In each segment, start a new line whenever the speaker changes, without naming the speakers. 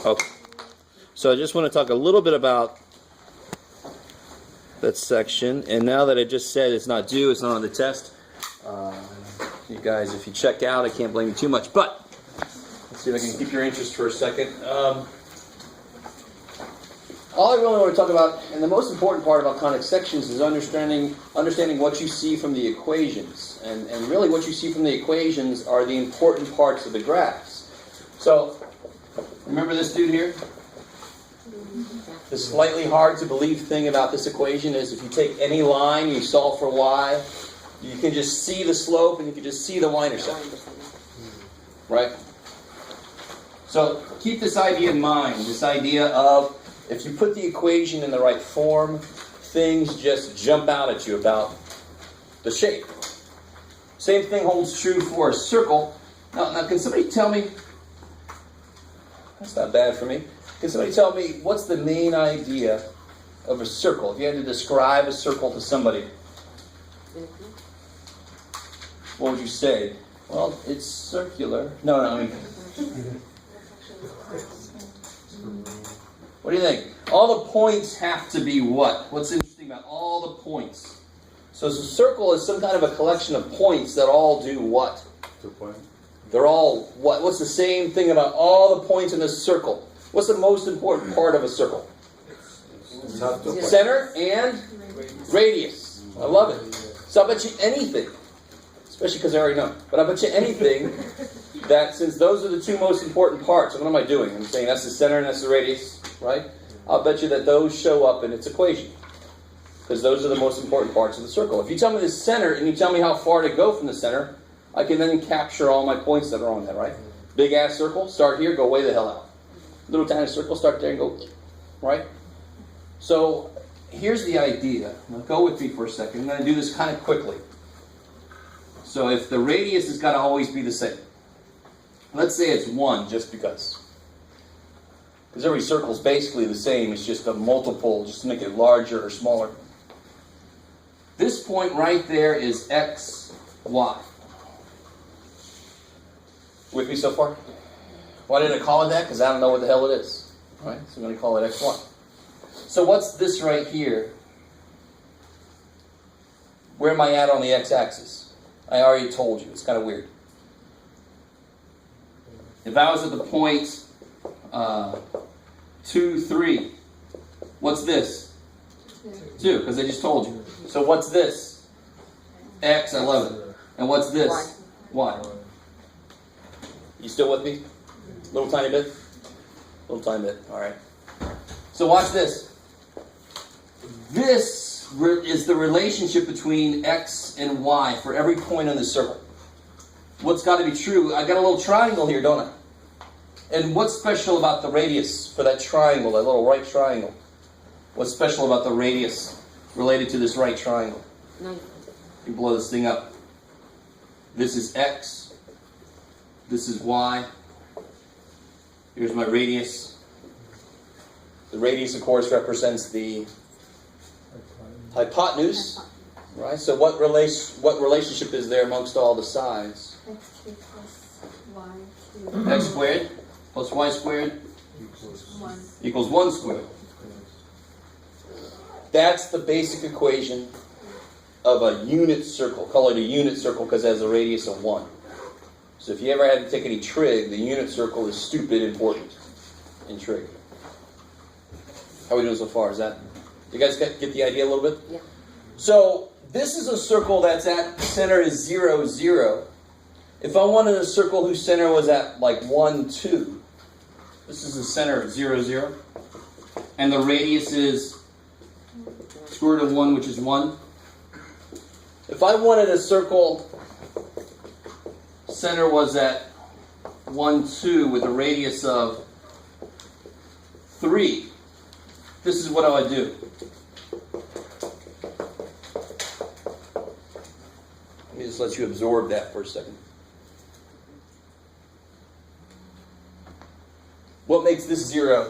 Okay. So I just want to talk a little bit about that section. And now that I just said it's not due, it's not on the test, you guys, if you check out, I can't blame you too much. But let's see if I can keep your interest for a second. All I really want to talk about, and the most important part about conic sections, is understanding what you see from the equations. And really what you see from the equations are the important parts of the graphs. So, remember this dude here? The slightly hard to believe thing about this equation is if you take any line, you solve for y, you can just see the slope and you can just see the y-intercept. Right? So, keep this idea in mind, this idea of if you put the equation in the right form, things just jump out at you about the shape. Same thing holds true for a circle. Now can somebody tell me, that's not bad for me, can somebody tell me what's the main idea of a circle? If you had to describe a circle to somebody, what would you say? Well, it's circular. No, I mean... What do you think? All the points have to be what? What's interesting about all the points? So a circle is some kind of a collection of points that all do what?
2 points.
They're all what? What's the same thing about all the points in a circle? What's the most important part of a circle? Center and radius. I love it. So I bet you anything, especially because I already know, but I bet you anything that since those are the two most important parts, what am I doing? I'm saying that's the center and that's the radius, right? I'll bet you that those show up in its equation. Because those are the most important parts of the circle. If you tell me the center and you tell me how far to go from the center, I can then capture all my points that are on that, right? Big ass circle, start here, go way the hell out. Little tiny circle, start there and go, right? So here's the idea. Now go with me for a second. I'm going to do this kind of quickly. So if the radius has got to always be the same. Let's say it's 1 just because. Because every circle is basically the same. It's just a multiple, just to make it larger or smaller. This point right there is x, y. With me so far? Why did I call it that? Because I don't know what the hell it is. Right? So I'm going to call it x, y. So what's this right here? Where am I at on the x-axis? I already told you. It's kind of weird. If I was at the point 2, 3, what's this? 2, because I just told you. So what's this? X, I love it. And what's this? Y. You still with me? Little tiny bit? Little tiny bit, alright. So watch this. This is the relationship between X and Y for every point on the circle. What's got to be true? I got a little triangle here, don't I? And what's special about the radius for that triangle, that little right triangle? What's special about the radius related to this right triangle? You blow this thing up. This is X. This is Y. Here's my radius. The radius, of course, represents the hypotenuse. Right? So what relationship is there amongst all the sides?
X plus y.
X squared plus y squared equals 1 squared. That's the basic equation of a unit circle. Call it a unit circle because it has a radius of 1. So if you ever had to take any trig, the unit circle is stupid important in trig. How are we doing so far? You guys get the idea a little bit?
Yeah.
So this is a circle that's at center is 0, 0. If I wanted a circle whose center was at like 1, 2, this is the center of 0, 0. And the radius is square root of 1, which is 1. If I wanted a circle, center was at 1, 2 with a radius of 3, this is what I would do. Let me just let you absorb that for a second. What makes this 0?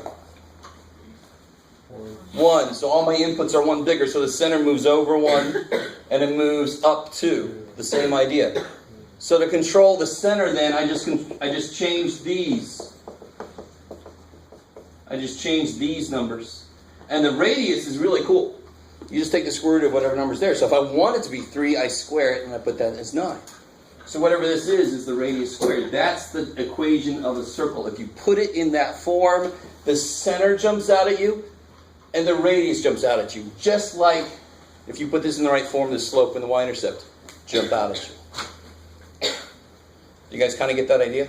1. So all my inputs are 1 bigger. So the center moves over 1 and it moves up 2. The same idea. So to control the center then, I just change these. I just change these numbers. And the radius is really cool. You just take the square root of whatever number's there. So if I want it to be 3, I square it, and I put that as 9. So whatever this is the radius squared. That's the equation of a circle. If you put it in that form, the center jumps out at you, and the radius jumps out at you. Just like if you put this in the right form, the slope and the y-intercept jump out at you. You guys kind of get that idea?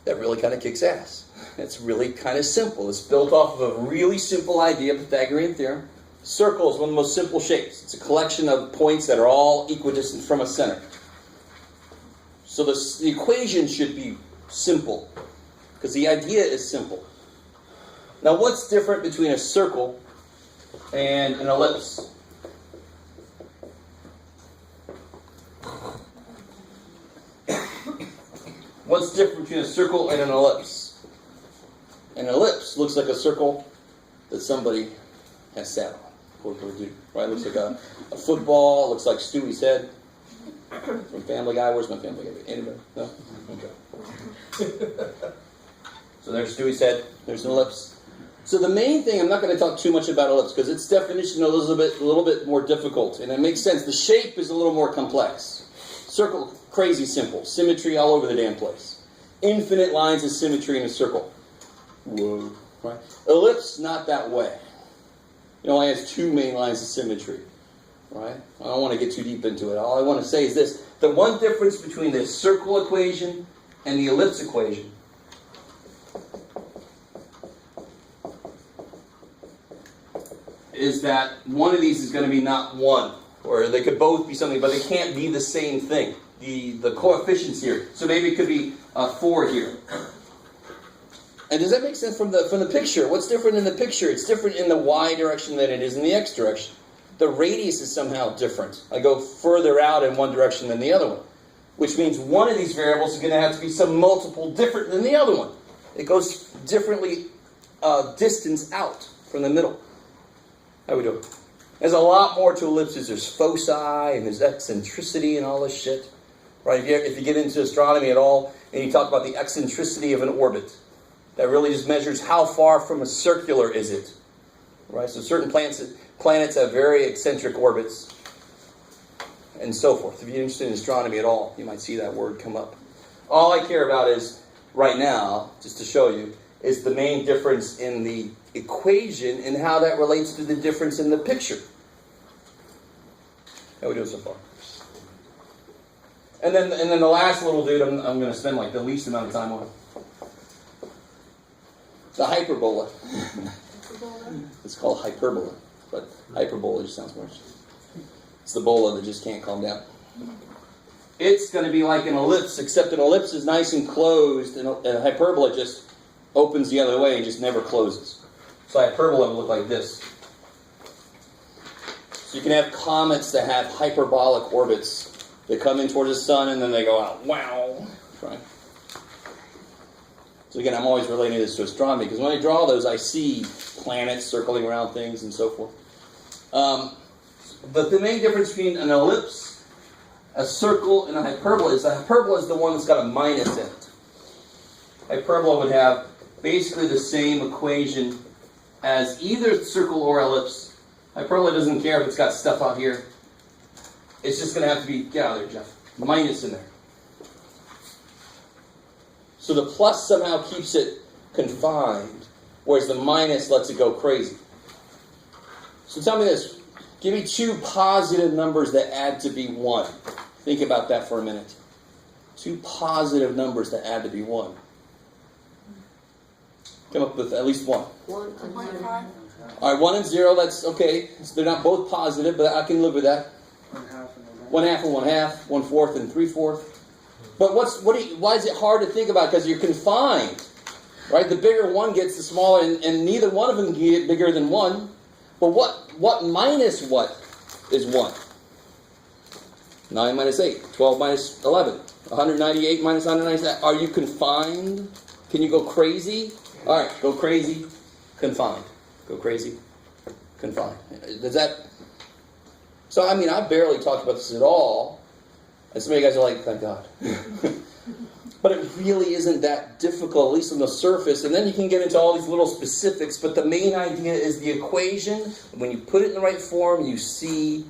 That really kind of kicks ass. It's really kind of simple. It's built off of a really simple idea, Pythagorean theorem. Circle is one of the most simple shapes. It's a collection of points that are all equidistant from a center. So the equation should be simple, because the idea is simple. Now, what's different between a circle and an ellipse? What's different between a circle and an ellipse? An ellipse looks like a circle that somebody has sat on. Poor dude, right? Looks like a football. Looks like Stewie's head from Family Guy. Where's my Family Guy? Anybody? No? Okay. So there's Stewie's head. There's an ellipse. So the main thing, I'm not going to talk too much about ellipse because its definition is a little bit more difficult, and it makes sense. The shape is a little more complex. Circle, crazy simple. Symmetry all over the damn place. Infinite lines of symmetry in a circle. Whoa. Right? Ellipse, not that way. It only has 2 main lines of symmetry. Right? I don't want to get too deep into it. All I want to say is this. The one difference between the circle equation and the ellipse equation is that one of these is going to be not 1. Or they could both be something, but they can't be the same thing. The coefficients here. So maybe it could be 4 here. And does that make sense from the picture? What's different in the picture? It's different in the y direction than it is in the x direction. The radius is somehow different. I go further out in one direction than the other one. Which means one of these variables is going to have to be some multiple different than the other one. It goes differently distance out from the middle. How we doing? There's a lot more to ellipses. There's foci and there's eccentricity and all this shit. Right? If you get into astronomy at all and you talk about the eccentricity of an orbit, that really just measures how far from a circular is it. Right? So certain planets have very eccentric orbits and so forth. If you're interested in astronomy at all, you might see that word come up. All I care about is, right now, just to show you, is the main difference in the equation and how that relates to the difference in the picture. How we doing so far? And then the last little dude I'm going to spend like the least amount of time on. The hyperbola. It's called hyperbola, but hyperbola just sounds worse. It's the bola that just can't calm down. It's going to be like an ellipse, except an ellipse is nice and closed, and a hyperbola just opens the other way and just never closes. So hyperbola would look like this. So you can have comets that have hyperbolic orbits. They come in towards the sun and then they go out. Wow. Right? So again, I'm always relating this to astronomy because when I draw those, I see planets circling around things and so forth. But the main difference between an ellipse, a circle, and a hyperbola is the hyperbola is the one that's got a minus in it. Hyperbola would have basically the same equation as either circle or ellipse. Hyperbola doesn't care if it's got stuff out here. It's just going to have to be, get out of there, Jeff, minus in there. So the plus somehow keeps it confined, whereas the minus lets it go crazy. So tell me this. Give me 2 positive numbers that add to be 1. Think about that for a minute. 2 positive numbers that add to be 1. Come up with at least one.
1.5.
All right, 1 and 0, that's okay. So they're not both positive, but I can live with that. 1/2 and 1/2, 1/4 and 3/4. But why is it hard to think about? Because you're confined, right? The bigger one gets, the smaller, and neither one of them can get bigger than 1. But what minus what is 1? 9 minus 8, 12 minus 11, 198 minus 197. Are you confined? Can you go crazy? All right, go crazy, confined. Go crazy, confined. Does that... So, I mean, I barely talked about this at all, And some of you guys are like, thank God. But it really isn't that difficult, at least on the surface. And then you can get into all these little specifics. But the main idea is the equation. When you put it in the right form, you see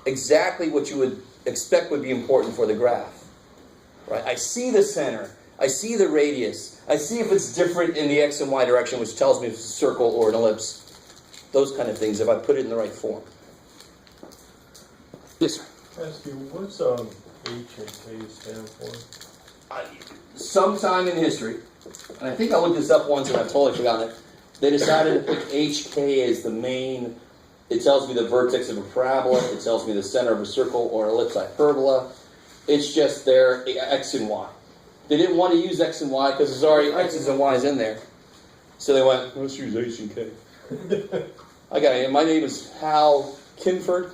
exactly what you would expect would be important for the graph. Right? I see the center. I see the radius. I see if it's different in the x and y direction, which tells me if it's a circle or an ellipse. Those kind of things, if I put it in the right form. Yes, sir.
Can I ask you, what's H and K stand for?
Sometime in history, and I think I looked this up once and I've totally forgotten it, they decided to pick HK as the main. It tells me the vertex of a parabola, it tells me the center of a circle or ellipse hyperbola. It's just their X and Y. They didn't want to use X and Y because there's already X's and Y's in there. So they went, let's use H and K. I got it. My name is Hal Kinford.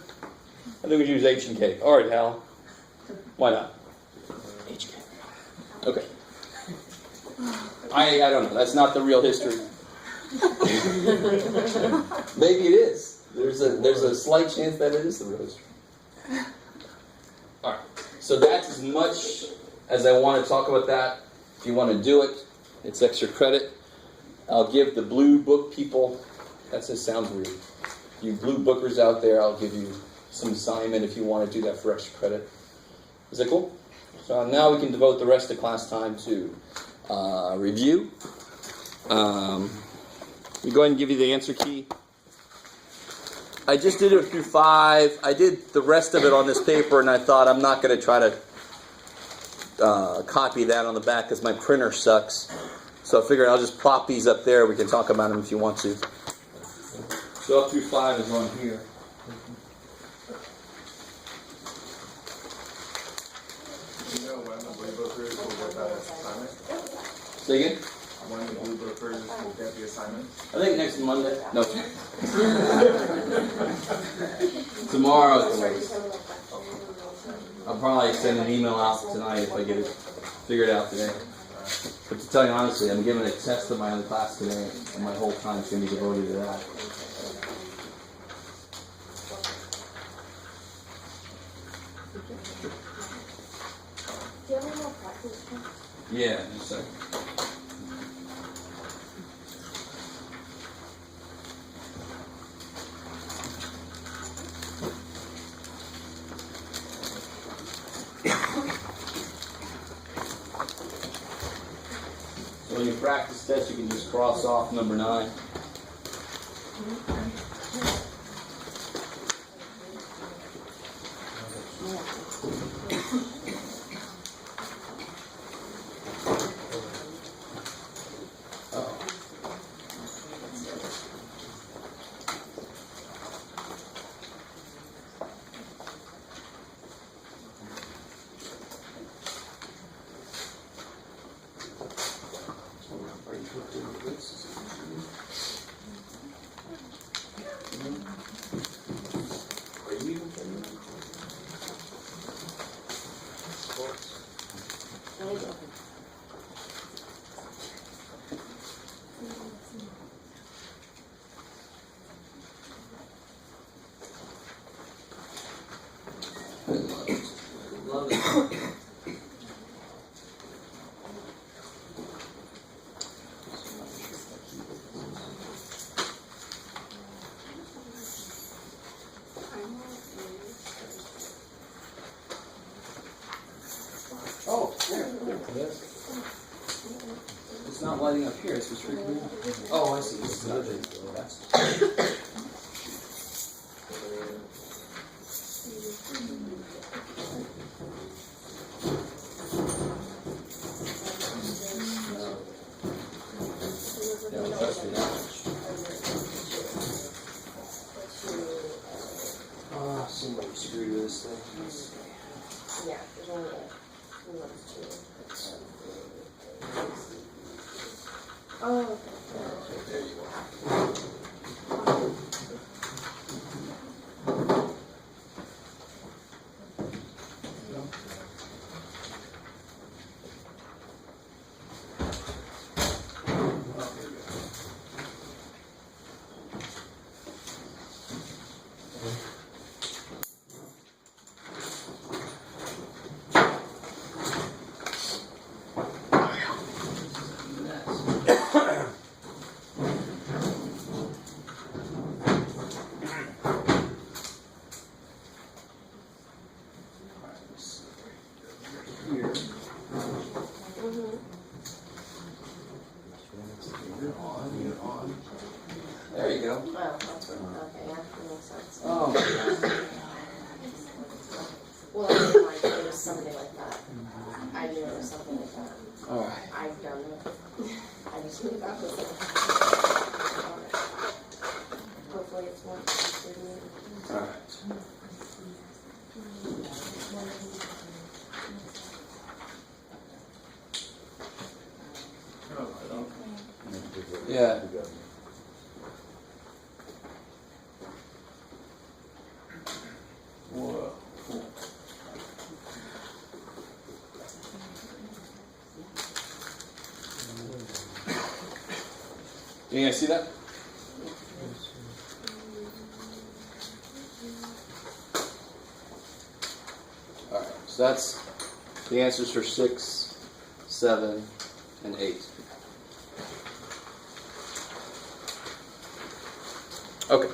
I think we use H and K. All right, Hal. Why not? HK. Okay. I don't know. That's not the real history. Maybe it is. There's a slight chance that it is the real history. All right. So that's as much as I want to talk about that. If you want to do it, it's extra credit. I'll give the blue book people. That just sounds weird. You blue bookers out there, I'll give you some assignment if you want to do that for extra credit. Is that cool? So now we can devote the rest of class time to review. I'm going to give you the answer key. I just did it through 5. I did the rest of it on this paper, and I thought I'm not going to try to copy that on the back because my printer sucks. So I figured I'll just plop these up there. We can talk about them if you want to. So up through 5 is on here.
Do you know when the blue bookers will get that assignment?
Say again?
When the blue bookers will get the assignment?
I think next Monday. No. Tomorrow at the latest. I'll probably send an email out tonight if I get it figured out today. But to tell you honestly, I'm giving a test of my own class today, and my whole time's going to be devoted to that.
Do you have any more practice?
Yeah, just a second. So when you practice test, you can just cross off number 9. Love it. Oh, there. It's not lighting up here, it's just freaking me out. Oh, I see. This is another thing. That's yeah, don't touch me that much. Somebody screwed with this thing. Let's see.
Yeah, there's only like 2.
Oh, okay.
There you go.
something like that.
All right.
I've done it. I just need that. Hopefully it's more interesting.
All right.
No, I don't.
Yeah. Whoa. Cool. You guys see that? All right. So that's the answers for 6, 7, and 8. Okay.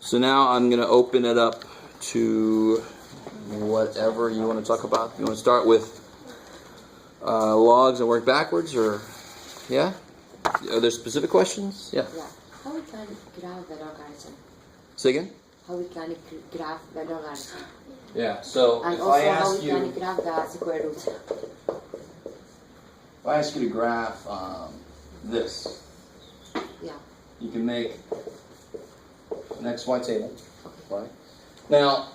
So now I'm going to open it up to whatever you want to talk about. You want to start with logs and work backwards, or yeah? Are there specific questions? Yeah.
Yeah. How we can graph the logarithm?
Say again?
How we can graph the logarithm?
Yeah. So
And
if
also
I
how
ask
we
you,
can graph the square root.
if I ask you to graph this,
Yeah.
you can make an XY table, right? Now,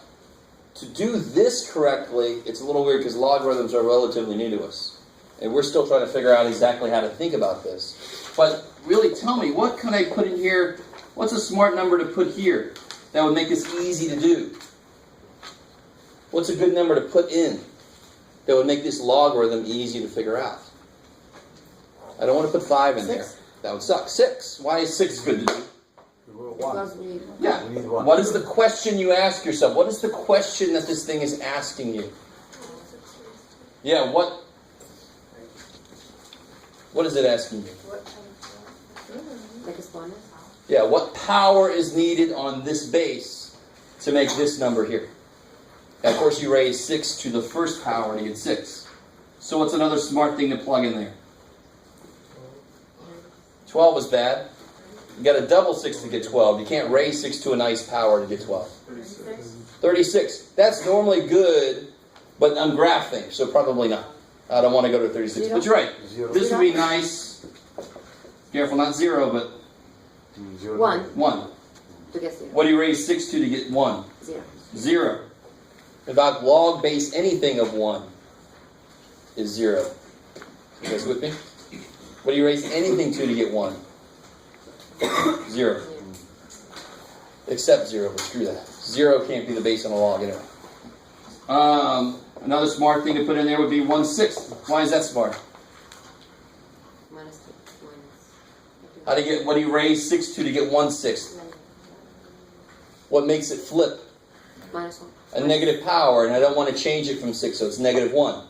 to do this correctly, it's a little weird because logarithms are relatively new to us. And we're still trying to figure out exactly how to think about this. But really tell me, what can I put in here? What's a smart number to put here that would make this easy to do? What's a good number to put in that would make this logarithm easy to figure out? I don't want to put 5 in there. That would suck. 6. Why is 6 good to do?
Because we
Yeah.
We need one.
What is the question you ask yourself? What is the question that this thing is asking you? Yeah, what is it asking you?
like exponent.
Yeah, what power is needed on this base to make this number here? And of course, you raise 6 to the first power and you get 6. So what's another smart thing to plug in there? 12 is bad. You got to double 6 to get 12. You can't raise 6 to a nice power to get 12. 36. That's normally good, but I'm graphing, so probably not. I don't want to go to 36.
Zero.
But you're right.
Zero.
This would be nice. Careful, not 0, but
1
1.
to get 0.
What do you raise 6 to get 1?
0.
0. About log base anything of 1 is 0. You guys with me? What do you raise anything to get 1? 0. Except 0, but screw that. 0 can't be the base on a log anyway. Another smart thing to put in there would be 1/6. Why is that smart?
Minus 2.
What do you raise 6 to get 1/6? What makes it flip?
Minus 1.
A negative power, and I don't want to change it from 6, so it's -1.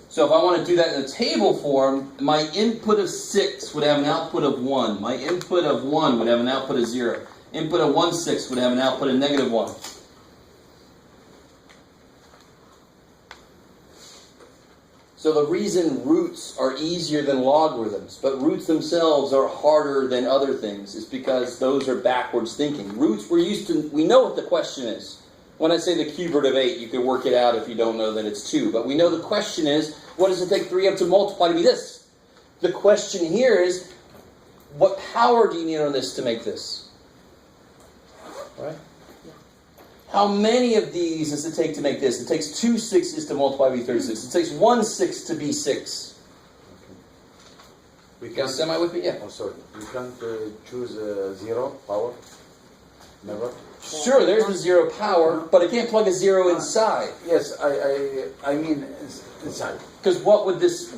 So if I want to do that in a table form, my input of 6 would have an output of 1. My input of 1 would have an output of 0. Input of 1/6 would have an output of -1. So the reason roots are easier than logarithms, but roots themselves are harder than other things, is because those are backwards thinking. Roots, we know what the question is. When I say the cube root of 8, you can work it out if you don't know that it's 2. But we know the question is, what does it take 3 up to multiply to be this? The question here is, what power do you need on this to make this? Right? How many of these does it take to make this? It takes 2 6s to multiply to be 36. It takes 1 6 to be 6.
We
You guys
can't.
semi with me? Yeah.
Oh, sorry. We can't choose 0 power. Never.
Sure, there's the 0 power, but I can't plug a 0 inside.
Yes, I mean inside.
Because what would this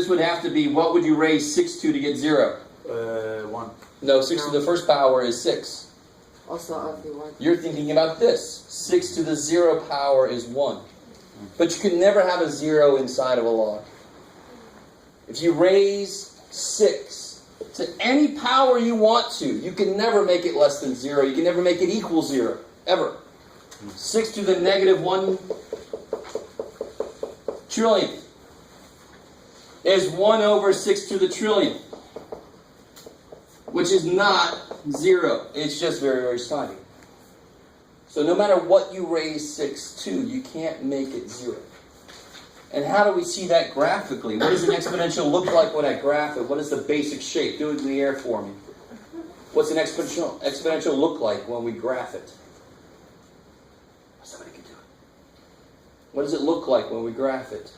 would have to be, what would you raise 6 to get 0?
1.
No, 6 to the first power is 6.
Also of the 1.
You're thinking about this. 6 to the 0 power is 1. But you can never have a 0 inside of a log. If you raise 6 to any power you want to, you can never make it less than 0. You can never make it equal 0. Ever. 6 to the -1 trillionth is 1 over 6 to the trillionth, which is not 0. It's just very, very tiny. So no matter what you raise 6 to, you can't make it 0. And how do we see that graphically? What does an exponential look like when I graph it? What is the basic shape? Do it in the air for me. What's an exponential look like when we graph it? Somebody can do it. What does it look like when we graph it?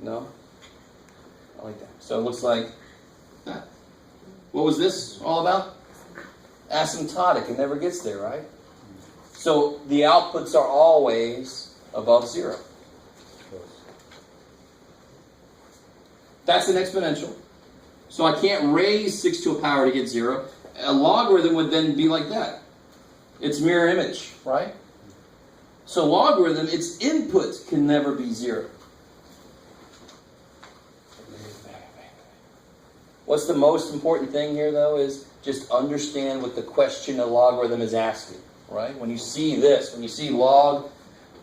No? I like that. So it looks like that. What was this all about? Asymptotic. It never gets there, right? So the outputs are always above 0. That's an exponential. So I can't raise 6 to a power to get 0. A logarithm would then be like that. It's mirror image, right? So logarithm, its input can never be 0. What's the most important thing here, though, is just understand what the question a logarithm is asking, right? When you see this, when you see log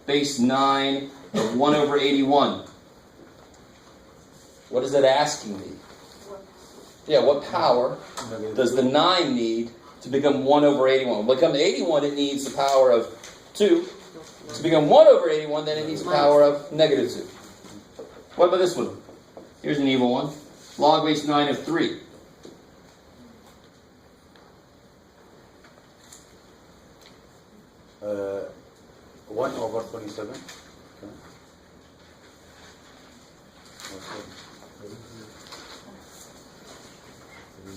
base 9 of 1 over 81, what is it asking me? Yeah, what power does the 9 need to become 1 over 81? To become 81, it needs the power of 2. To become 1 over 81, then it needs the power of negative 2. What about this one? Here's an evil one. Log base 9 of 3.
Uh, 1 over 27. Okay.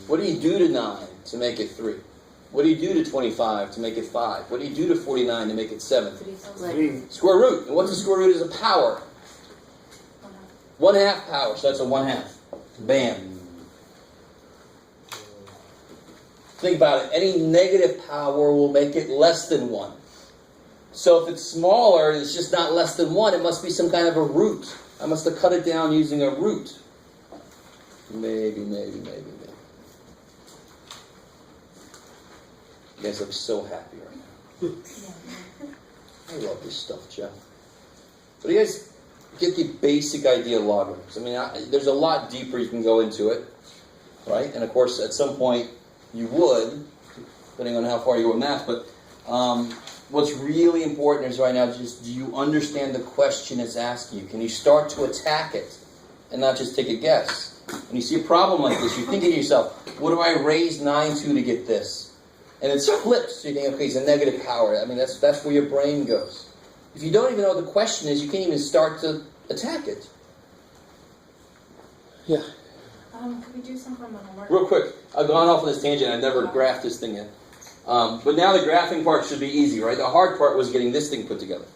What do you do to 9 to make it 3? What do you do to 25 to make it 5? What do you do to 49 to make it 7?
3.
Square root. And what's a square root as a power? 1/2 power. So that's a 1/2. Bam. Think about it. Any negative power will make it less than 1. So if it's smaller, it's just not less than 1. It must be some kind of a root. I must have cut it down using a root. Maybe. You guys look so happy right now. I love this stuff, Jeff. But you guys get the basic idea of logarithms. I mean, there's a lot deeper you can go into it, right? And of course, at some point, you would, depending on how far you go with math. But what's really important is right now, just do you understand the question it's asking you? Can you start to attack it and not just take a guess? When you see a problem like this, you're thinking to yourself, what do I raise 9 to get this? And it's flipped, so you think, okay, it's a negative power. I mean, that's where your brain goes. If you don't even know what the question is, you can't even start to attack it. Yeah.
Could we do something on the homework?
Real quick, I've gone off on this tangent. I've never graphed this thing yet. But now the graphing part should be easy, right? The hard part was getting this thing put together.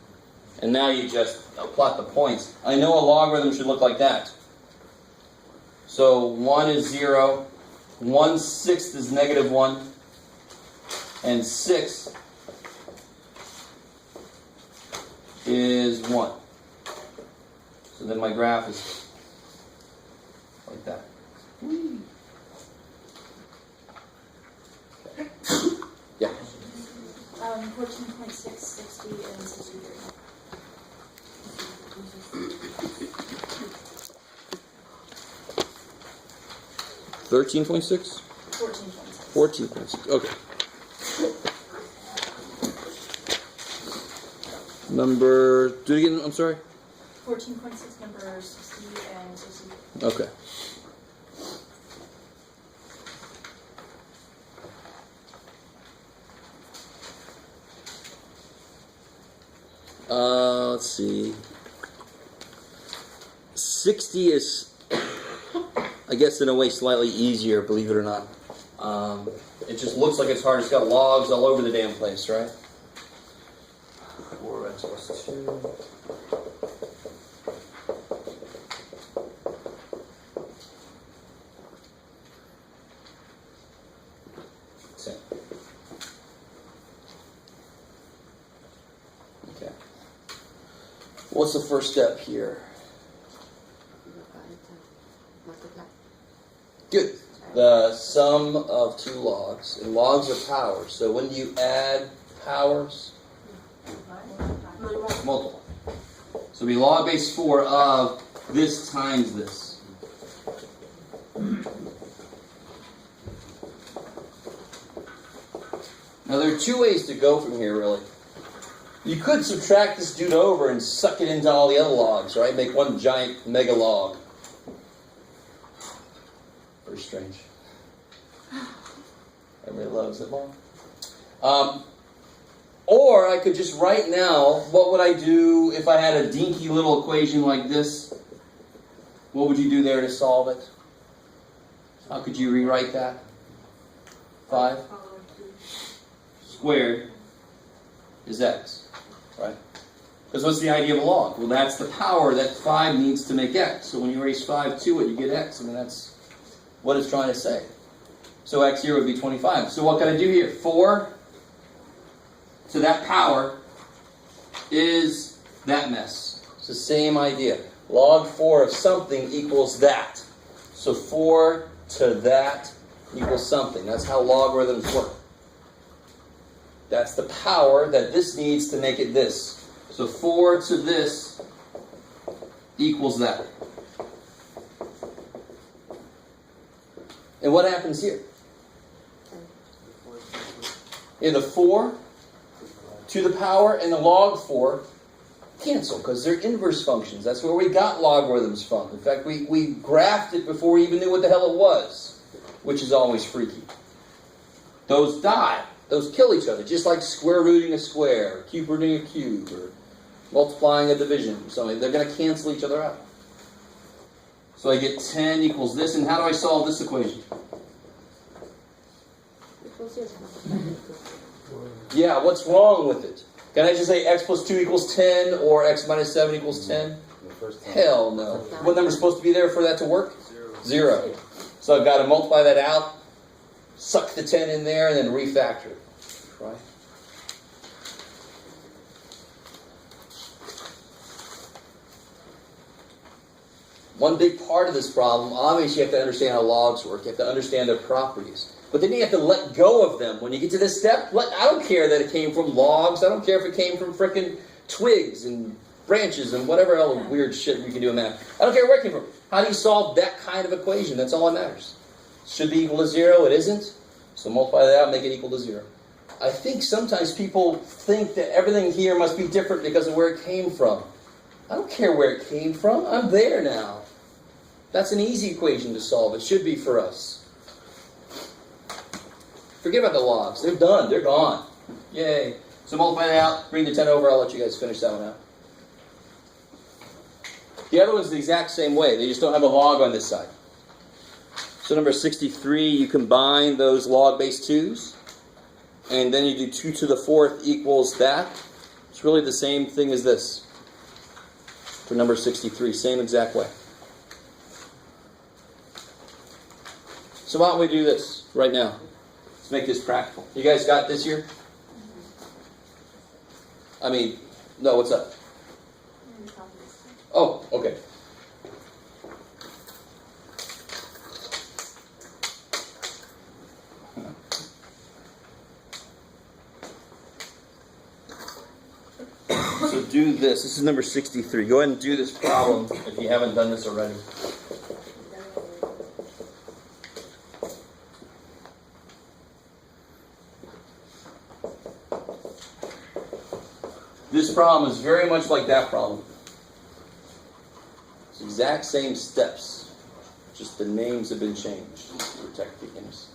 And now you just plot the points. I know a logarithm should look like that. So 1 is 0, 1/6 is negative 1, and 6 is 1. So then my graph is like that. Yeah.
14.6, 60, and 63.
$13.6?
14.6.
14.6. Okay. Number, do it again, I'm sorry?
14.6, number 60 and 63.
Okay. Let's see. 60 is, I guess, in a way slightly easier, believe it or not. It just looks like it's hard. It's got logs all over the damn place, right? 4x plus 2. Okay. What's the first step here?
Multiply.
Good. The sum of two logs. And logs are powers. So when you add powers, multiply. So it'll be log base 4 of this times this. Now there are two ways to go from here, really. You could subtract this dude over and suck it into all the other logs, right? Make one giant mega log. Very strange. Everybody loves it long. Or I could just right now, what would I do if I had a dinky little equation like this? What would you do there to solve it? How could you rewrite that? 5 squared is x, right? Because what's the idea of a log? Well, that's the power that 5 needs to make x. So when you raise 5 to it, you get x. I mean, that's what it's trying to say. So x here would be 25. So what can I do here? 4 to that power is that mess. It's the same idea. Log 4 of something equals that. So 4 to that equals something. That's how logarithms work. That's the power that this needs to make it this. So 4 to this equals that. And what happens here? In the 4 to the power and the log 4 cancel because they're inverse functions. That's where we got logarithms from. In fact, we graphed it before we even knew what the hell it was, which is always freaky. Those die. Those kill each other, just like square rooting a square, or cube rooting a cube, or multiplying a division or something. They're going to cancel each other out. So I get 10 equals this, and how do I solve this equation? Yeah, what's wrong with it? Can I just say x plus 2 equals 10 or x minus 7 equals 10? Hell no. What number is supposed to be there for that to work? 0. So I've got to multiply that out, suck the 10 in there, and then refactor it. Right? One big part of this problem, obviously you have to understand how logs work. You have to understand their properties. But then you have to let go of them. When you get to this step, I don't care that it came from logs. I don't care if it came from frickin' twigs and branches and whatever other weird shit we can do in math. I don't care where it came from. How do you solve that kind of equation? That's all that matters. It should be equal to 0. It isn't. So multiply that out and make it equal to 0. I think sometimes people think that everything here must be different because of where it came from. I don't care where it came from. I'm there now. That's an easy equation to solve. It should be for us. Forget about the logs. They're done. They're gone. Yay. So multiply it out. Bring the 10 over. I'll let you guys finish that one out. The other one's the exact same way. They just don't have a log on this side. So number 63, you combine those log base 2's. And then you do 2 to the 4th equals that. It's really the same thing as this. For number 63. Same exact way. So why don't we do this right now? Let's make this practical. You guys got this here? I mean, no, what's up? Oh, okay. So do this. This is number 63. Go ahead and do this problem if you haven't done this already. This problem is very much like that problem. It's the exact same steps. Just the names have been changed to protect the innocent.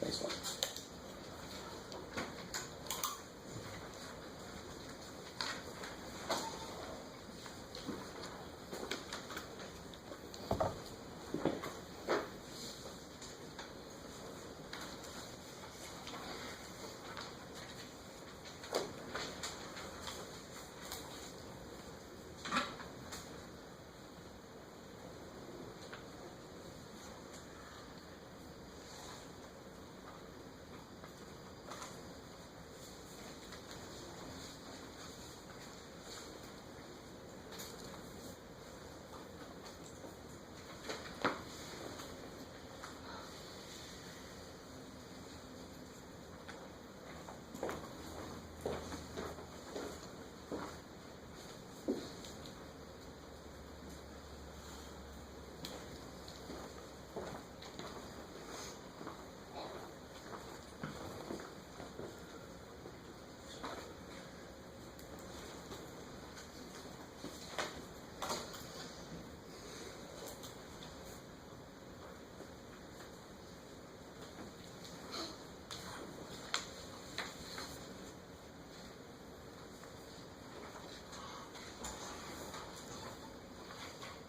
Next one.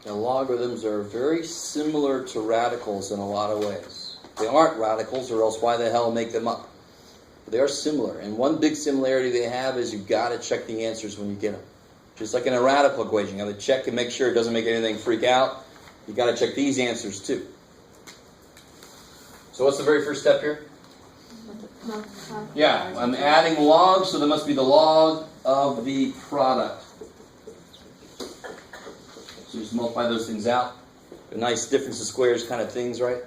Now, logarithms are very similar to radicals in a lot of ways. They aren't radicals, or else why the hell make them up? But they are similar, and one big similarity they have is you've got to check the answers when you get them. Just like in a radical equation, you have to check and make sure it doesn't make anything freak out. You got to check these answers too. So what's the very first step here? Yeah, I'm adding logs, so there must be the log of the product. So just multiply those things out. A nice difference of squares kind of things, right?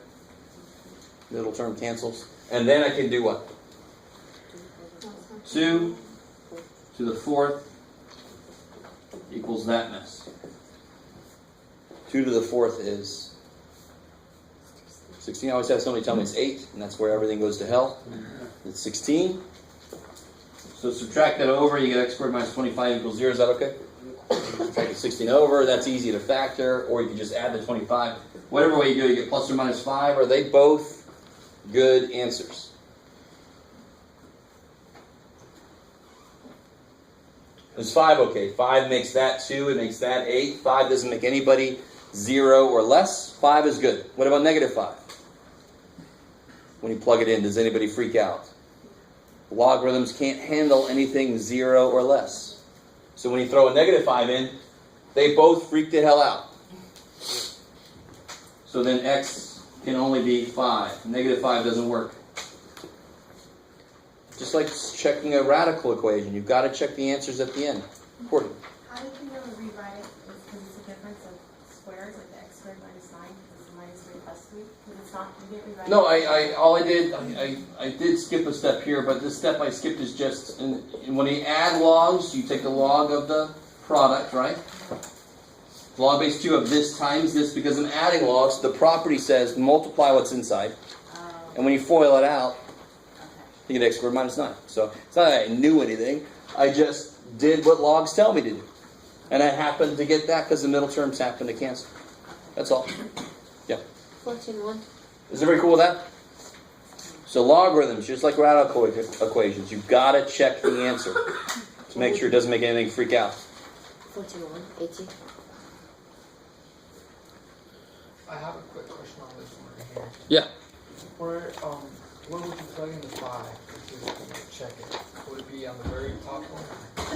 Middle term cancels. And then I can do what? 2 to the 4th equals that mess. 2 to the 4th is 16. I always have somebody tell me it's 8, and that's where everything goes to hell. It's 16. So subtract that over, you get x squared minus 25 equals 0. Is that okay? Subtract the 16 over, that's easy to factor, or you can just add the 25. Whatever way you do, you get plus or minus 5. Are they both good answers? Is 5 okay? 5 makes that 2, it makes that 8. 5 doesn't make anybody 0 or less. 5 is good. What about negative 5? When you plug it in, does anybody freak out? Logarithms can't handle anything 0 or less. So when you throw a negative 5 in, they both freak the hell out. So then x can only be 5. Negative 5 doesn't work. Just like checking a radical equation, you've got to check the answers at the end. Important.
How did you know to rewrite it? Because it's a difference of squares, like the x squared minus 9, because it's minus 3 plus 3? Because it's not, you didn't rewrite
No,
it.
I did skip a step here, but this step I skipped is just, when you add logs, you take the log of the product, right? Log base 2 of this times this, because I'm adding logs, the property says multiply what's inside, and when you FOIL it out, you get x squared minus 9. So it's not that I knew anything, I just did what logs tell me to do. And I happened to get that because the middle terms happen to cancel. That's all. Yeah.
14-1.
Is everybody cool with that? So logarithms, just like radical equations, you've got to check the answer to make sure it doesn't make anything freak out.
14-1. 80.
I have a quick question on this one right here.
Yeah.
Where would you plug in the 5 if you were going to check it? Would it be on the very top one?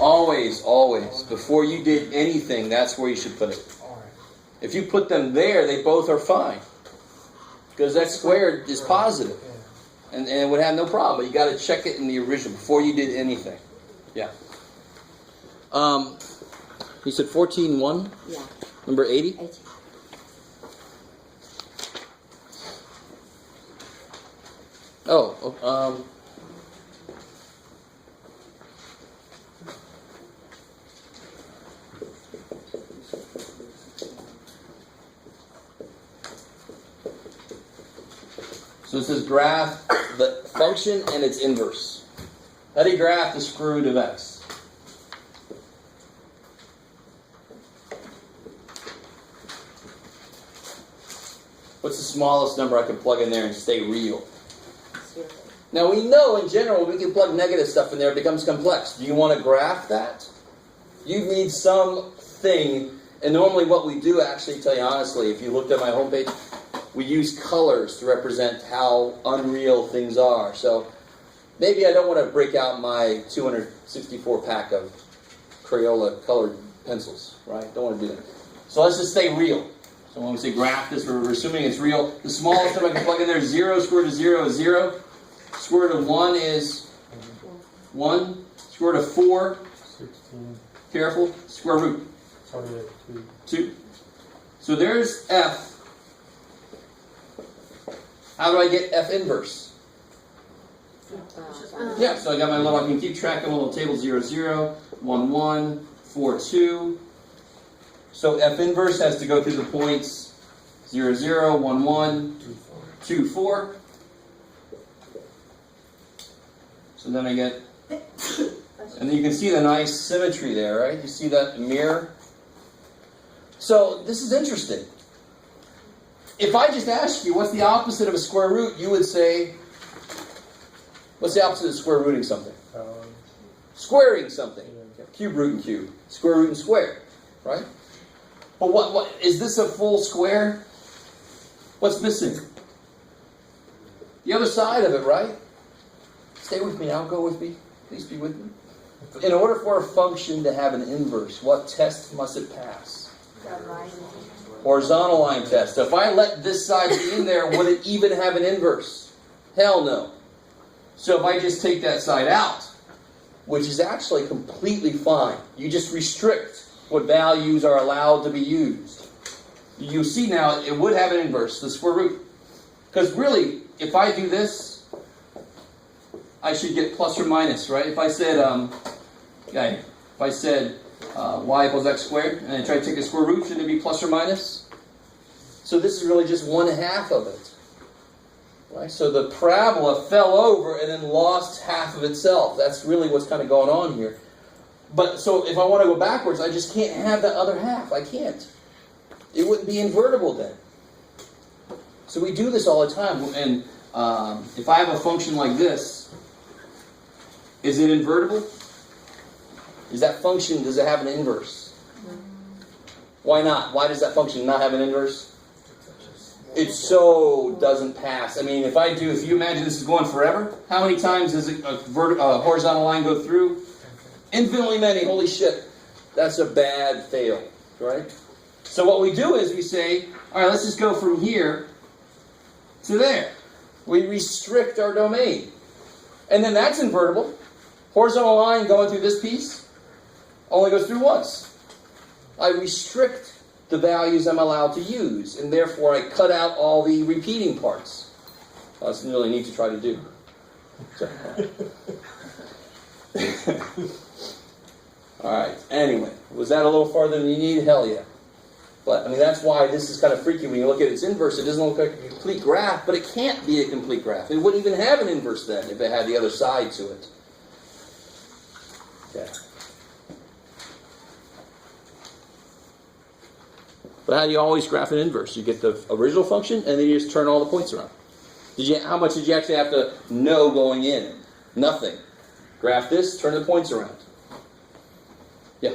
Always, always. Before you did anything, that's where you should put it.
Alright.
If you put them there, they both are fine. Because x squared is positive.
Yeah.
And it would have no problem. But you got to check it in the original before you did anything. Yeah. You said 14-1?
Yeah.
Number 80?
80.
Oh, so it says graph the function and its inverse. How do you graph the square root of x? What's the smallest number I can plug in there and stay real?
0.
Now we know in general we can plug negative stuff in there, it becomes complex. Do you want to graph that? You need something, and normally what we do, actually, tell you honestly, if you looked at my homepage, we use colors to represent how unreal things are. So maybe I don't want to break out my 264 pack of Crayola colored pencils, right? Don't want to do that. So let's just stay real. So when we say graph this, we're assuming it's real. The smallest number I can plug in there is 0. Square root of 0 is 0. Square root of 1 is 1. Square root of 4,
16.
careful, square root.
Sorry, 2.
2. So there's f. How do I get f inverse? Yeah, so I got my little, I can keep track of my little table 0, 0, 1, 1, 4, 2. So f inverse has to go through the points 0, 0, 1, 1, 2, 4. So then I get, and then you can see the nice symmetry there, right? You see that mirror? So this is interesting. If I just ask you what's the opposite of a square root, you would say, what's the opposite of square rooting something? Squaring something. Cube root and cube. Square root and square, right? But what is this a full square? What's missing? The other side of it, right? Stay with me now, go with me. Please be with me. In order for a function to have an inverse, what test must it pass? Horizontal line test. So if I let this side be in there, would it even have an inverse? Hell no. So if I just take that side out, which is actually completely fine, you just restrict what values are allowed to be used. You see now, it would have an inverse, the square root. Because really, if I do this, I should get plus or minus, right? If I said, y equals x squared, and I try to take the square root, shouldn't it be plus or minus? So this is really just 1/2 of it. Right? So the parabola fell over and then lost half of itself. That's really what's kind of going on here. But so if I want to go backwards, I just can't have that other half. I can't. It wouldn't be invertible then. So we do this all the time. And if I have a function like this, is it invertible? Is that function, does it have an inverse? Why not? Why does that function not have an inverse? It so doesn't pass. I mean, if you imagine this is going forever, how many times does a horizontal line go through? Infinitely many. Holy shit. That's a bad fail, right? So what we do is we say, all right, let's just go from here to there. We restrict our domain. And then that's invertible. Horizontal line going through this piece only goes through once. I restrict the values I'm allowed to use, and therefore I cut out all the repeating parts. That's really neat to try to do. Alright, anyway, was that a little farther than you need? Hell yeah. But, I mean, that's why this is kind of freaky when you look at its inverse. It doesn't look like a complete graph, but it can't be a complete graph. It wouldn't even have an inverse then if it had the other side to it. Okay. But how do you always graph an inverse? You get the original function, and then you just turn all the points around. How much did you actually have to know going in? Nothing. Graph this, turn the points around. Yeah.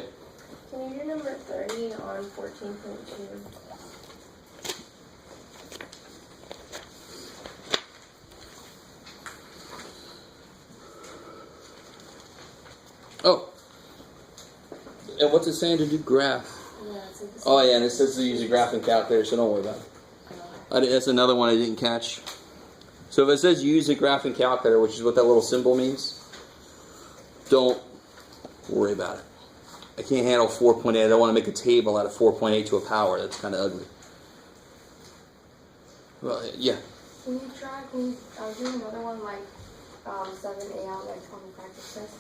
Can you do number 30 on 14.2?
Oh. And what's it saying to do graph? Oh yeah, and it says to use a graphing calculator, so don't worry about it. That's another one I didn't catch. So if it says use a graphing calculator, which is what that little symbol means, don't worry about it. I can't handle 4.8. I don't want to make a table out of 4.8 to a power. That's kind of ugly. Well, yeah.
Can you do another one like 7A out like on the practice test?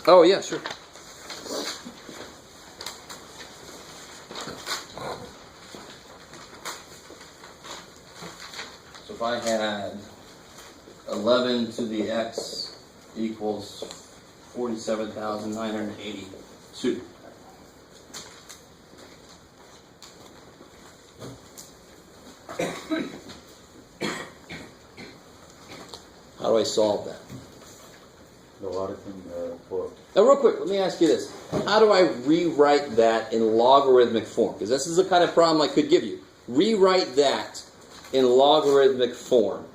Oh yeah, sure. So if I had 11 to the x equals 47,982. How do I solve that?
Logarithm for.
Now real quick, let me ask you this. How do I rewrite that in logarithmic form? Because this is the kind of problem I could give you. Rewrite that in logarithmic form.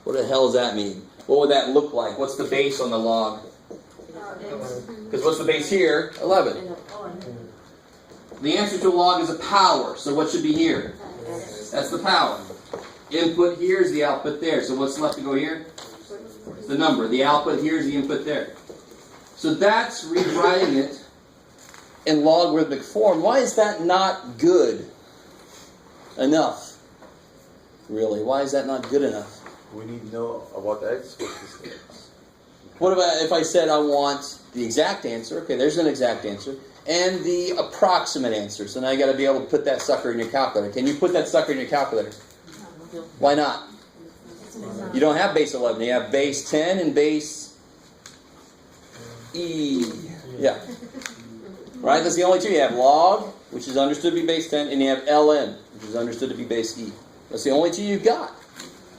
What the hell does that mean? What would that look like? What's the base on the log? Because what's the base here? 11. The answer to a log is a power. So what should be here? That's the power. Input here is the output there. So what's left to go here? The number. The output here is the input there. So that's rewriting it in logarithmic form. Why is that not good enough? Really? Why is that not good enough?
We need to know about x. What is x?
What about if I said I want the exact answer? Okay, there's an exact answer. And the approximate answer. So now you got to be able to put that sucker in your calculator. Can you put that sucker in your calculator? Why not? You don't have base 11. You have base 10 and base E. Yeah. Right? That's the only two. You have log, which is understood to be base 10, and you have ln, which is understood to be base E. That's the only two you've got.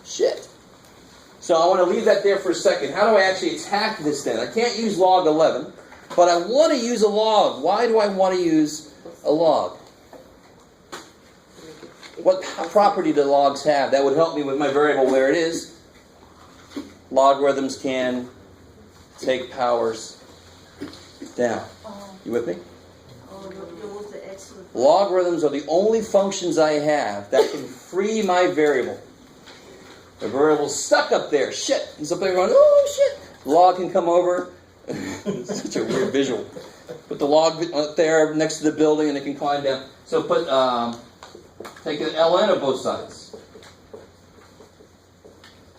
Shit. So I want to leave that there for a second. How do I actually attack this then? I can't use log 11 but I want to use a log. Why do I want to use a log? What property do logs have? That would help me with my variable where it is. Logarithms can take powers down. You with me? Logarithms are the only functions I have that can free my variable. The variable's stuck up there. Shit. He's up there going, oh shit. Log can come over. It's such a weird visual. Put the log up there next to the building and it can climb down. So put, take an ln of both sides.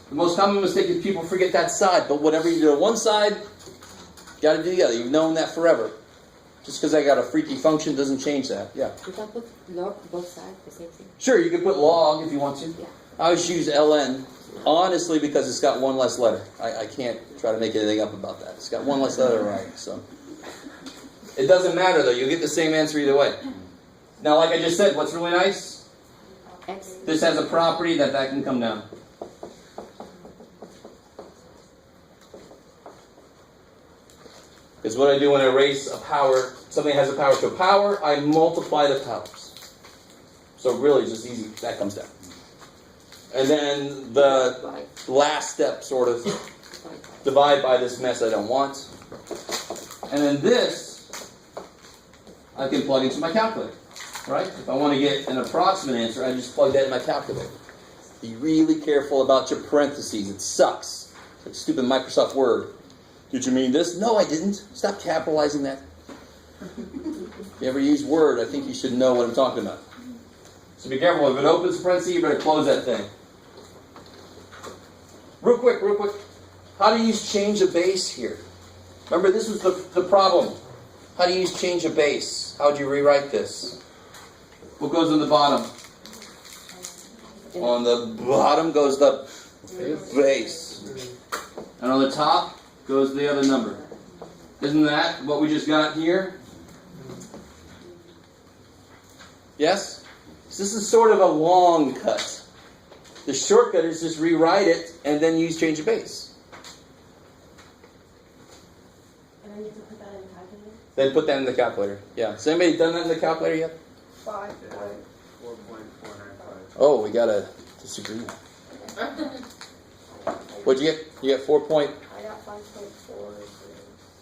The most common mistake is people forget that side, but whatever you do on one side, you got to do the other. You've known that forever. Just because I got a freaky function doesn't change that. Yeah.
You can put log both sides, the same thing.
Sure, you can put log if you want to.
Yeah.
I always use ln, honestly, because it's got one less letter. I can't try to make anything up about that. It's got one less letter right, so. It doesn't matter, though. You'll get the same answer either way. Now, like I just said, what's really nice?
X.
This has a property that can come down. Because what I do when I erase a power, something has a power to a power, I multiply the powers. So really, it's just easy. That comes down. And then the last step, sort of, divide by this mess I don't want. And then this, I can plug into my calculator. Right? If I want to get an approximate answer, I just plug that in my calculator. Be really careful about your parentheses. It sucks. It's like stupid Microsoft Word. Did you mean this? No, I didn't. Stop capitalizing that. If you ever use Word, I think you should know what I'm talking about. So be careful. If it opens a parenthesis, you better close that thing. Real quick. How do you use change of base here? Remember, this was the problem. How do you use change of base? How would you rewrite this? What goes on the bottom? On the bottom goes the base. And on the top goes the other number. Isn't that what we just got here? Yes? So this is sort of a long cut. The shortcut is just rewrite it and then use change of base.
And then you have to put that in the calculator?
Then put that in the calculator. Yeah. Has anybody done that in the calculator yet?
5.
4.495.
Oh, we got a disagreement. What'd you get? You got 4 point...
I got 5.4.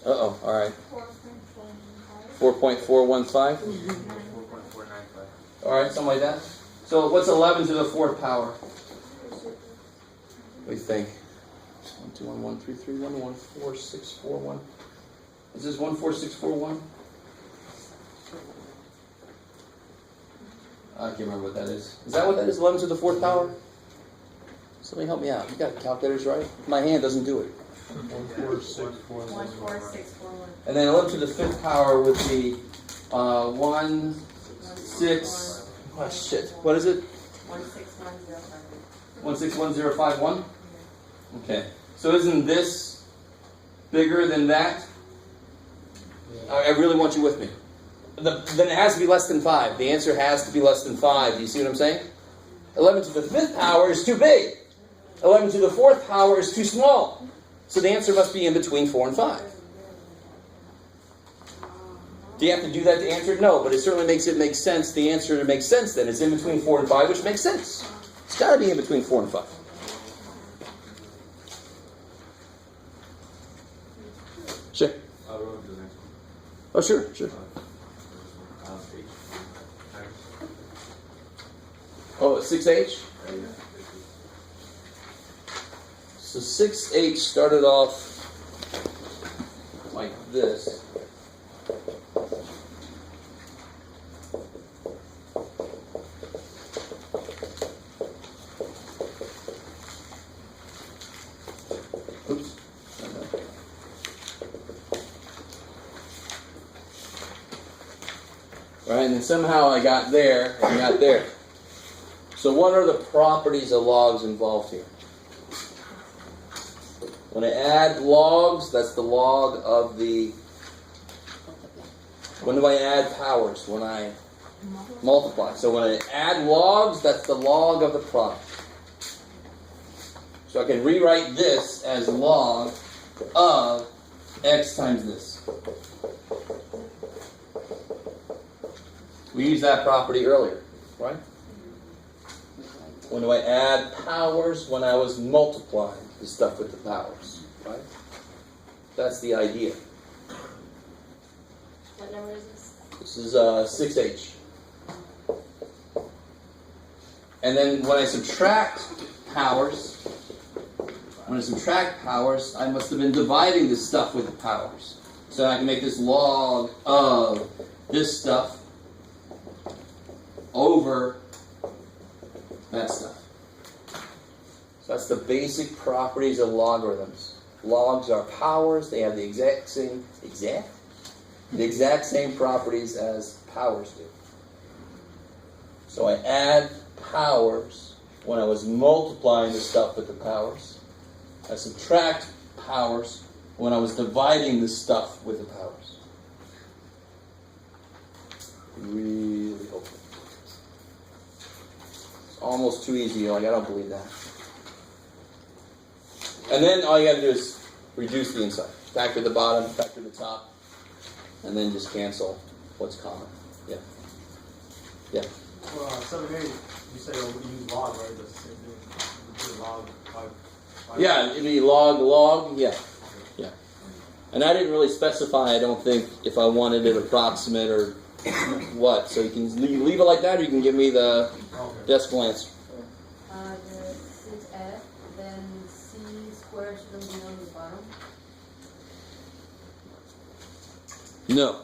Uh-oh, all right.
4.415.
4.415?
4.495.
All right, something like that. So what's 11 to the fourth power? What do you think? 1, 2, 1, 1, 3, 3, 1, 1, 4, 6, 4, 1. Is this 1, 4, 6, 4, 1? I can't remember what that is. Is that what that is? 11 to the fourth power? Somebody help me out. You got calculators, right? My hand doesn't do it.
14641.
14641.
And then 11 to the fifth power would be 1, 6. Oh shit! What is it?
16105.
161051. Okay. So isn't this bigger than that? I really want you with me. Then it has to be less than 5. The answer has to be less than 5. Do you see what I'm saying? 11 to the fifth power is too big. 11 to the fourth power is too small. So the answer must be in between 4 and 5. Do you have to do that to answer it? No, but it certainly makes it make sense. The answer makes sense then. It's in between 4 and 5, which makes sense. It's got to be in between 4 and 5. Sure. Oh, sure. Oh, it's 6H? So 6H started off like this. Oops. Right, and then somehow I got there and got there. So what are the properties of logs involved here? When I add logs, that's the log of the... When do I add powers? When I multiply. So when I add logs, that's the log of the product. So I can rewrite this as log of x times this. We used that property earlier, right? When do I add powers? When I was multiplying the stuff with the powers, right? That's the idea.
What number is this?
This is 6H. And then when I subtract powers, I must have been dividing this stuff with the powers. So I can make this log of this stuff over that stuff. So that's the basic properties of logarithms. Logs are powers. They have the exact same properties as powers do. So I add powers when I was multiplying the stuff with the powers. I subtract powers when I was dividing the stuff with the powers. Really hopeful. It's almost too easy. You're like, I don't believe that. And then all you got to do is reduce the inside. Factor the bottom, factor the top, and then just cancel what's common. Yeah. Yeah.
Well, 7A, you say we use log, right? That's the same thing. We do log 5.
Yeah, it'd be log, yeah. Yeah. And I didn't really specify, I don't think, if I wanted it approximate or what. So you can leave it like that, or you can give me the decimal answer.
The 6F, then C squared shouldn't be on the bottom.
No.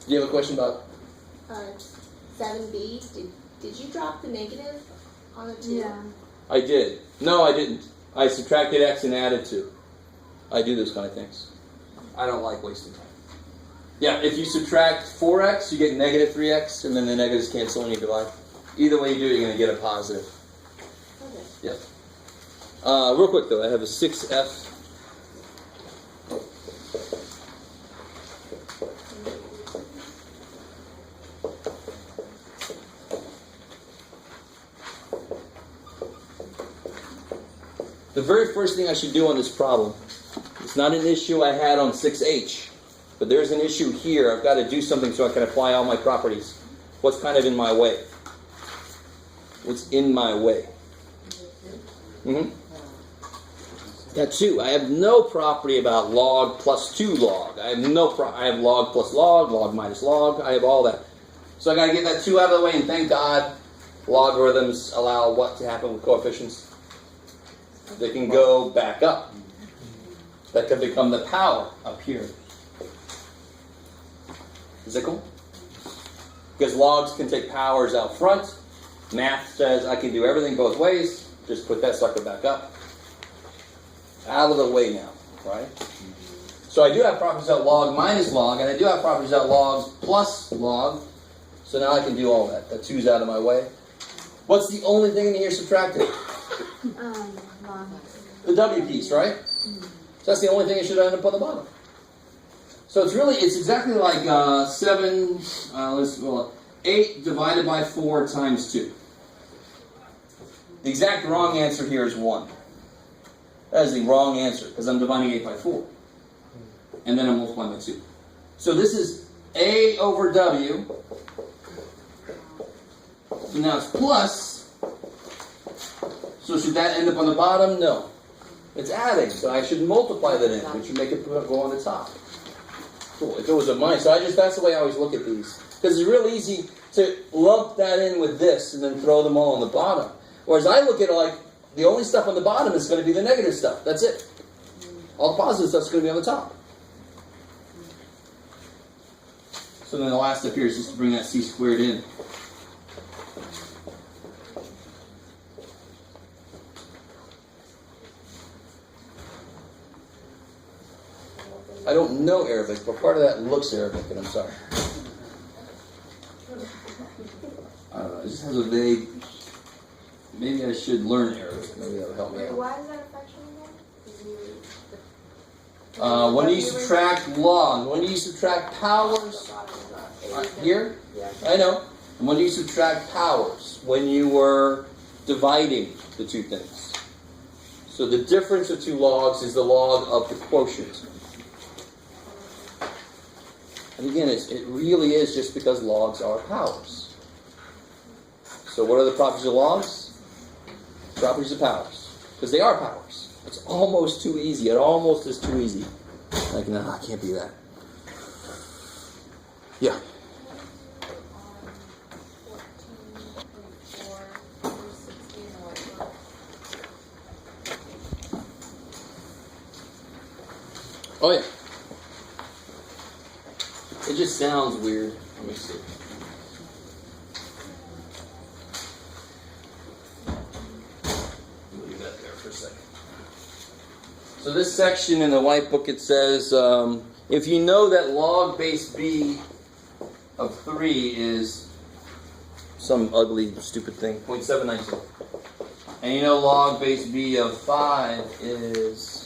Do you have a question about?
7B, did you drop the negative on the 2?
Yeah.
I did. No, I didn't. I subtracted x and added 2. I do those kind of things. I don't like wasting time. Yeah, if you subtract 4x, you get negative 3x, and then the negatives cancel when you divide. Either way you do it, you're going to get a positive.
Okay.
Yeah. Real quick, though, I have a 6f. The very first thing I should do on this problem, it's not an issue I had on 6H, but there's an issue here. I've got to do something so I can apply all my properties. What's kind of in my way? What's in my way? That 2. I have no property about log plus 2 log. I have I have log plus log minus log. I have all that. So I got to get that 2 out of the way, and thank God logarithms allow what to happen with coefficients? They can go back up. That can become the power up here. Is that cool? Because logs can take powers out front. Math says I can do everything both ways. Just put that sucker back up. Out of the way now, right? So I do have properties out log minus log, and I do have properties out logs plus log. So now I can do all that. That 2's out of my way. What's the only thing in here subtracted? The W piece, right? So that's the only thing it should end up on the bottom. So it's exactly like 8 divided by 4 times 2. The exact wrong answer here is 1. That is the wrong answer, because I'm dividing 8 by 4. And then I'm multiplying by 2. So this is A over W. So now it's plus. So should that end up on the bottom? No. It's adding, so I should multiply that in, which would make it go on the top. Cool. If it was a minus, that's the way I always look at these. Because it's real easy to lump that in with this and then throw them all on the bottom. Whereas I look at it like, the only stuff on the bottom is going to be the negative stuff. That's it. All the positive stuff is going to be on the top. So then the last step here is just to bring that c squared in. I don't know Arabic, but part of that looks Arabic, and I'm sorry. I don't know, it just has a vague... Maybe I should learn Arabic. Maybe that would help me
Wait,
out.
why is that a fraction again?
When you subtract log, when you subtract powers... here?
Yeah.
I know. And when you subtract powers, when you were dividing the two things. So the difference of two logs is the log of the quotient. And again, it really is just because logs are powers. So what are the properties of logs? Properties of powers. Because they are powers. It's almost too easy. It almost is too easy. Like, no, I can't be that. Yeah. Oh yeah. It just sounds weird. Let me see. Leave that there for a second. So this section in the white book, it says, if you know that log base b of 3 is some ugly, stupid thing, 0.792, and you know log base b of 5 is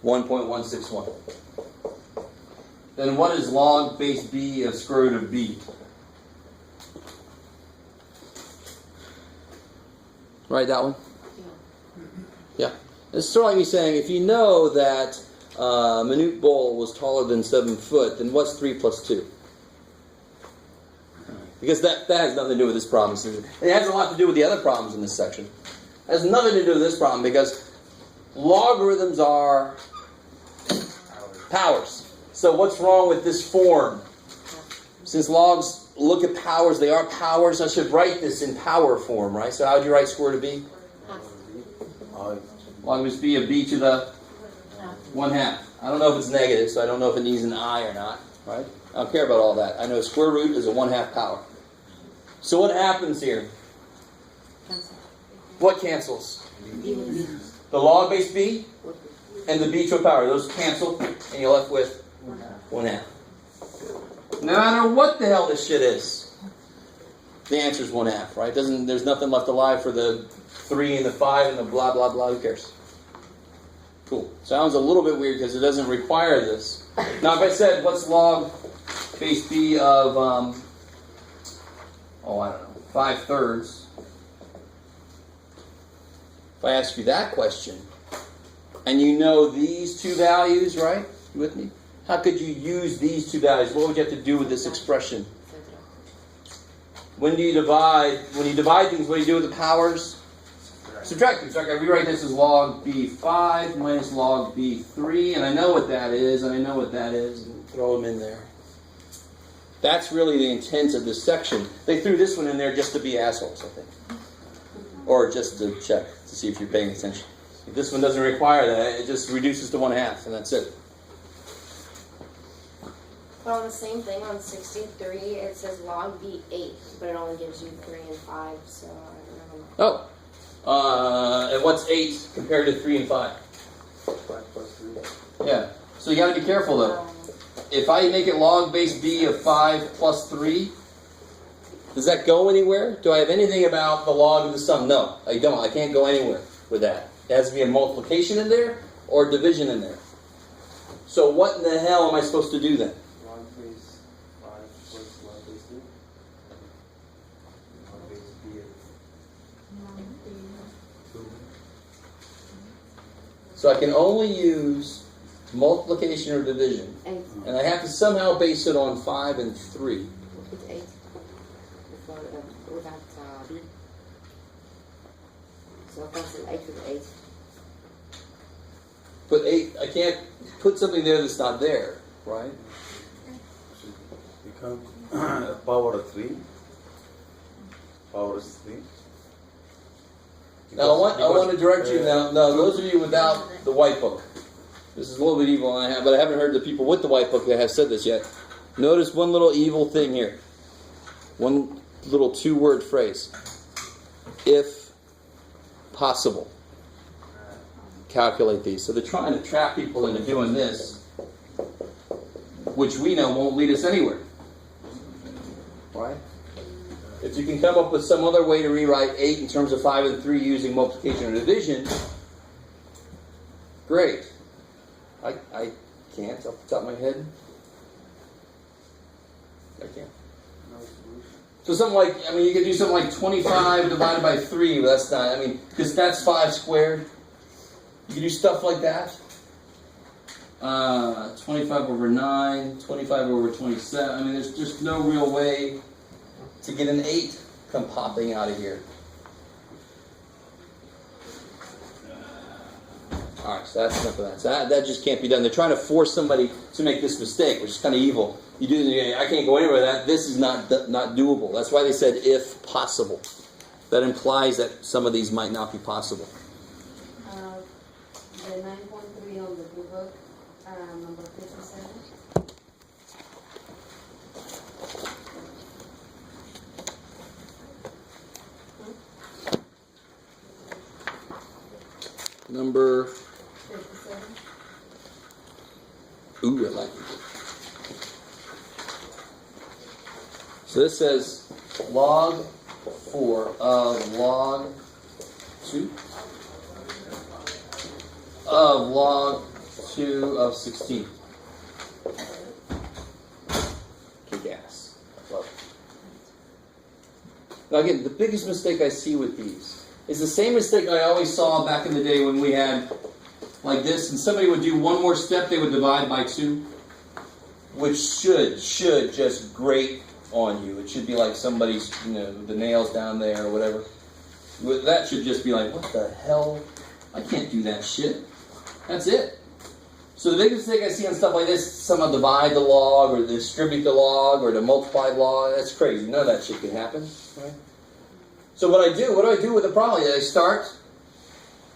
1.161, then what is log base b of square root of b? Right, that one? Yeah. It's sort of like me saying, if you know that Manute Bol was taller than 7 foot, then what's 3 plus 2? Because that has nothing to do with this problem. It has a lot to do with the other problems in this section. It has nothing to do with this problem because logarithms are powers. So what's wrong with this form? Since logs look at powers, they are powers, I should write this in power form, right? So how would you write square root of b? Log base b of b to the 1/2. I don't know if it's negative, so I don't know if it needs an I or not, right? I don't care about all that. I know square root is a 1/2 power. So what happens here? What cancels? The log base b and the b to a power. Those cancel, and you're left with 1/2. No matter what the hell this shit is, the answer is 1/2, right? There's nothing left alive for the 3 and the 5 and the blah, blah, blah. Who cares? Cool. Sounds a little bit weird because it doesn't require this. Now, if I said, what's log base b of, I don't know, 5/3? If I ask you that question, and you know these two values, right? You with me? How could you use these two values? What would you have to do with this expression? When you divide things, what do you do with the powers? Subtract them. So I can rewrite this as log b5 minus log b3, and I know what that is, and throw them in there. That's really the intent of this section. They threw this one in there just to be assholes, I think. Or just to check, to see if you're paying attention. If this one doesn't require that, it just reduces to 1/2, and that's it.
But on the same thing, on 63, it says log b8, but it only gives you 3 and 5, so I don't know.
Oh. And what's 8 compared to 3 and 5?
5 plus 3.
Yeah. So you got to be careful, though. If I make it log base b of 5 plus 3, does that go anywhere? Do I have anything about the log of the sum? No, I don't. I can't go anywhere with that. It has to be a multiplication in there or division in there. So what in the hell am I supposed to do then?
Log base 5 plus log base 2. Log base b of 2.
So I can only use multiplication or division.
8.
And I have to somehow base it on 5 and 3.
It's 8. Without so constant 8 with 8.
But 8, I can't put something there that's not there, right?
Should become power of 3. Power is 3.
Now I want to direct you now. Those of you without the white book, this is a little bit evil, but I haven't heard the people with the white book that have said this yet. Notice one little evil thing here. One little 2-word phrase. If possible. Calculate these. So they're trying to trap people into doing this, which we know won't lead us anywhere. Right? If you can come up with some other way to rewrite 8 in terms of 5 and 3 using multiplication or division, great. I can't off the top of my head. I can't. So something like, you could do something like 25 divided by 3, but that's not, because that's 5 squared. You can do stuff like that. 25 over 9, 25 over 27. I mean, there's just no real way to get an 8 come popping out of here. Alright, so that's enough of that. So that just can't be done. They're trying to force somebody to make this mistake, which is kind of evil. You do, I can't go anywhere with that. This is not doable. That's why they said if possible. That implies that some of these might not be possible.
The 9.3 on the blue book, number 57.
Number,
57.
ooh, I like it. So this says log 4 of log 2 of log 2 of 16. Kick ass. Love it. Now again, the biggest mistake I see with these is the same mistake I always saw back in the day when we had like this, and somebody would do one more step, they would divide by 2, which should just grate on you. It should be like somebody's, the nails down there or whatever. That should just be like, what the hell? I can't do that shit. That's it. So the biggest mistake I see on stuff like this, somehow divide the log or distribute the log or the multiplied log. That's crazy. None of that shit can happen. Right? So what do I do with the problem? I start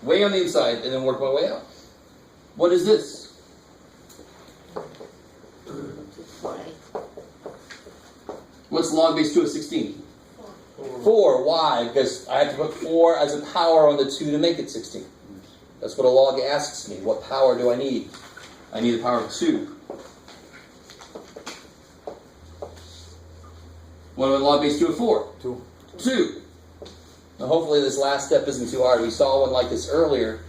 way on the inside and then work my way out. What is this? What's log base 2 of 16? 4. Why? Because I have to put 4 as a power on the 2 to make it 16. That's what a log asks me. What power do I need? I need the power of 2. What about log base 2 of 4? 2. Now hopefully this last step isn't too hard. We saw one like this earlier.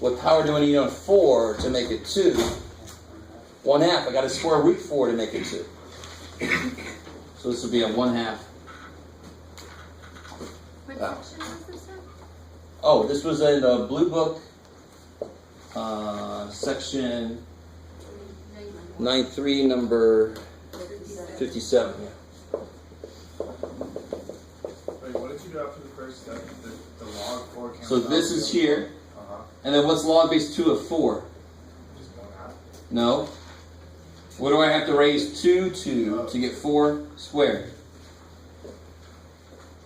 What power do I need on 4 to make it 2? 1/2. I got to square root 4 to make it 2. So this will be a 1/2.
What
Wow.
section was this in?
Oh, this was in the blue book, section 9.3, number 57. Yeah.
Wait, what did you do after the first step? The log 4 came
So this is here,
Uh-huh.
and then what's log base 2 of 4?
Just 1/2.
No. What do I have to raise 2 to get 4 squared?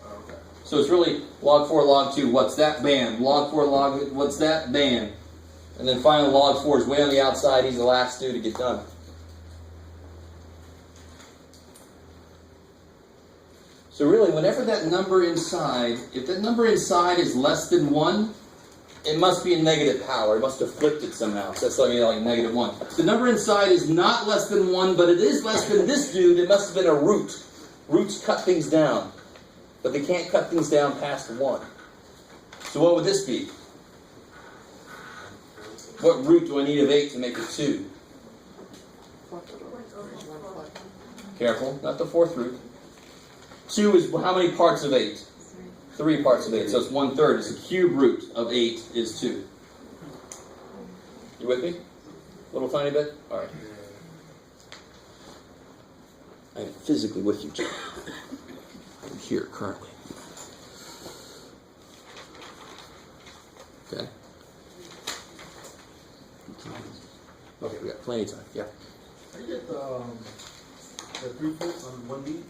Okay.
So it's really log 4, log 2, what's that? Bam. Log 4, log, what's that? Bam. And then finally log 4 is way on the outside. He's the last 2 to get done. So really, whenever that number inside, if that number inside is less than 1, it must be a negative power. It must have flipped it somehow. So that's like -1. The number inside is not less than 1, but it is less than this dude. It must have been a root. Roots cut things down. But they can't cut things down past 1. So what would this be? What root do I need of 8 to make it 2? Careful, not the 4th root. 2 is how many parts of 8? 3 parts of 8. So it's 1/3. It's the cube root of 8 is 2. You with me? A little tiny bit? Alright. I am physically with you, John. I'm here currently. Okay. Okay, we got plenty of time. Yeah.
Can you get the 3/5 on 1D?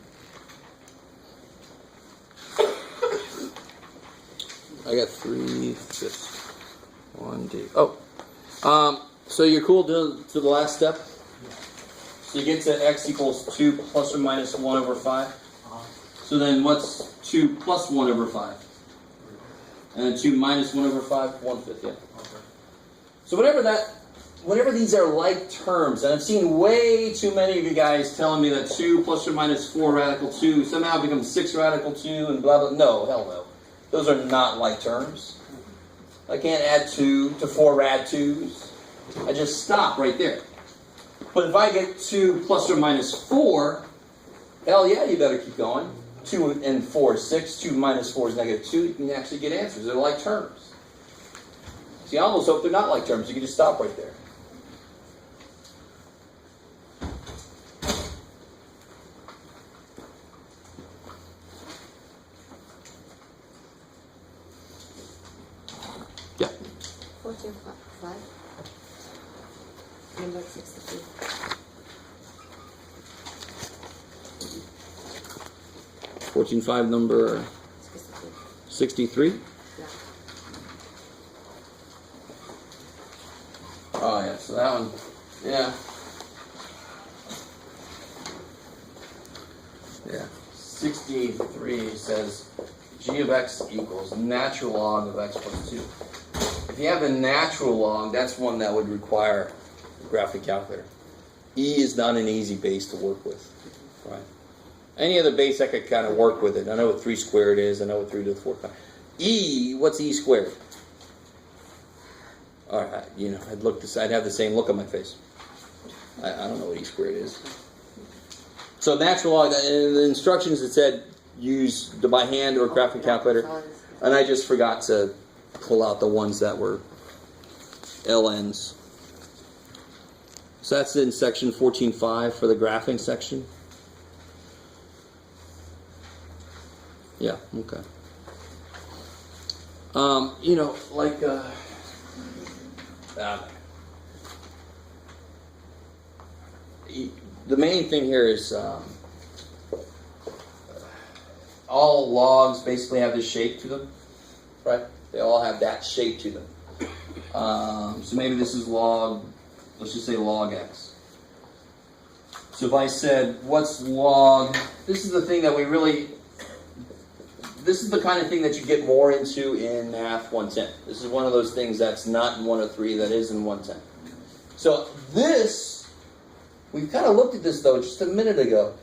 I got 3/5. 1D. Oh. So you're cool to the last step? So you get to x equals 2 plus or minus 1 over 5. So then what's 2 plus 1 over 5? And then 2 minus 1 over 5? 1/5, yeah.
Okay.
So whenever these are like terms, and I've seen way too many of you guys telling me that 2 plus or minus 4 radical 2 somehow becomes 6 radical 2 and blah, blah. No, hell no. Those are not like terms. I can't add 2 to 4 rad 2s. I just stop right there. But if I get 2 plus or minus 4, hell yeah, you better keep going. 2 and 4 is 6. 2 minus 4 is -2. You can actually get answers. They're like terms. See, I almost hope they're not like terms. You can just stop right there.
14.5. Number 63.
14.5, number 63.
Yeah.
Oh yeah, so that one, yeah. Yeah. 63 says g of x equals natural log of x plus 2. If you have a natural log, that's one that would require a graphic calculator. E is not an easy base to work with, right? Any other base I could kind of work with it. I know what 3 squared is. I know what 3 to the 4. E, what's E squared? All right, you know, I'd have the same look on my face. I don't know what E squared is. So natural log, in the instructions it said use the by hand or graphic calculator, and I just forgot to pull out the ones that were LNs. So that's in section 14.5 for the graphing section. Yeah, okay. You know, like, the main thing here is all logs basically have this shape to them, right? They all have that shape to them. So maybe this is log, let's just say log x. So if I said, what's log, this is the thing that we really, this is the kind of thing that you get more into in Math 110. This is one of those things that's not in 103, that is in 110. So this, we kind of looked at this though just a minute ago.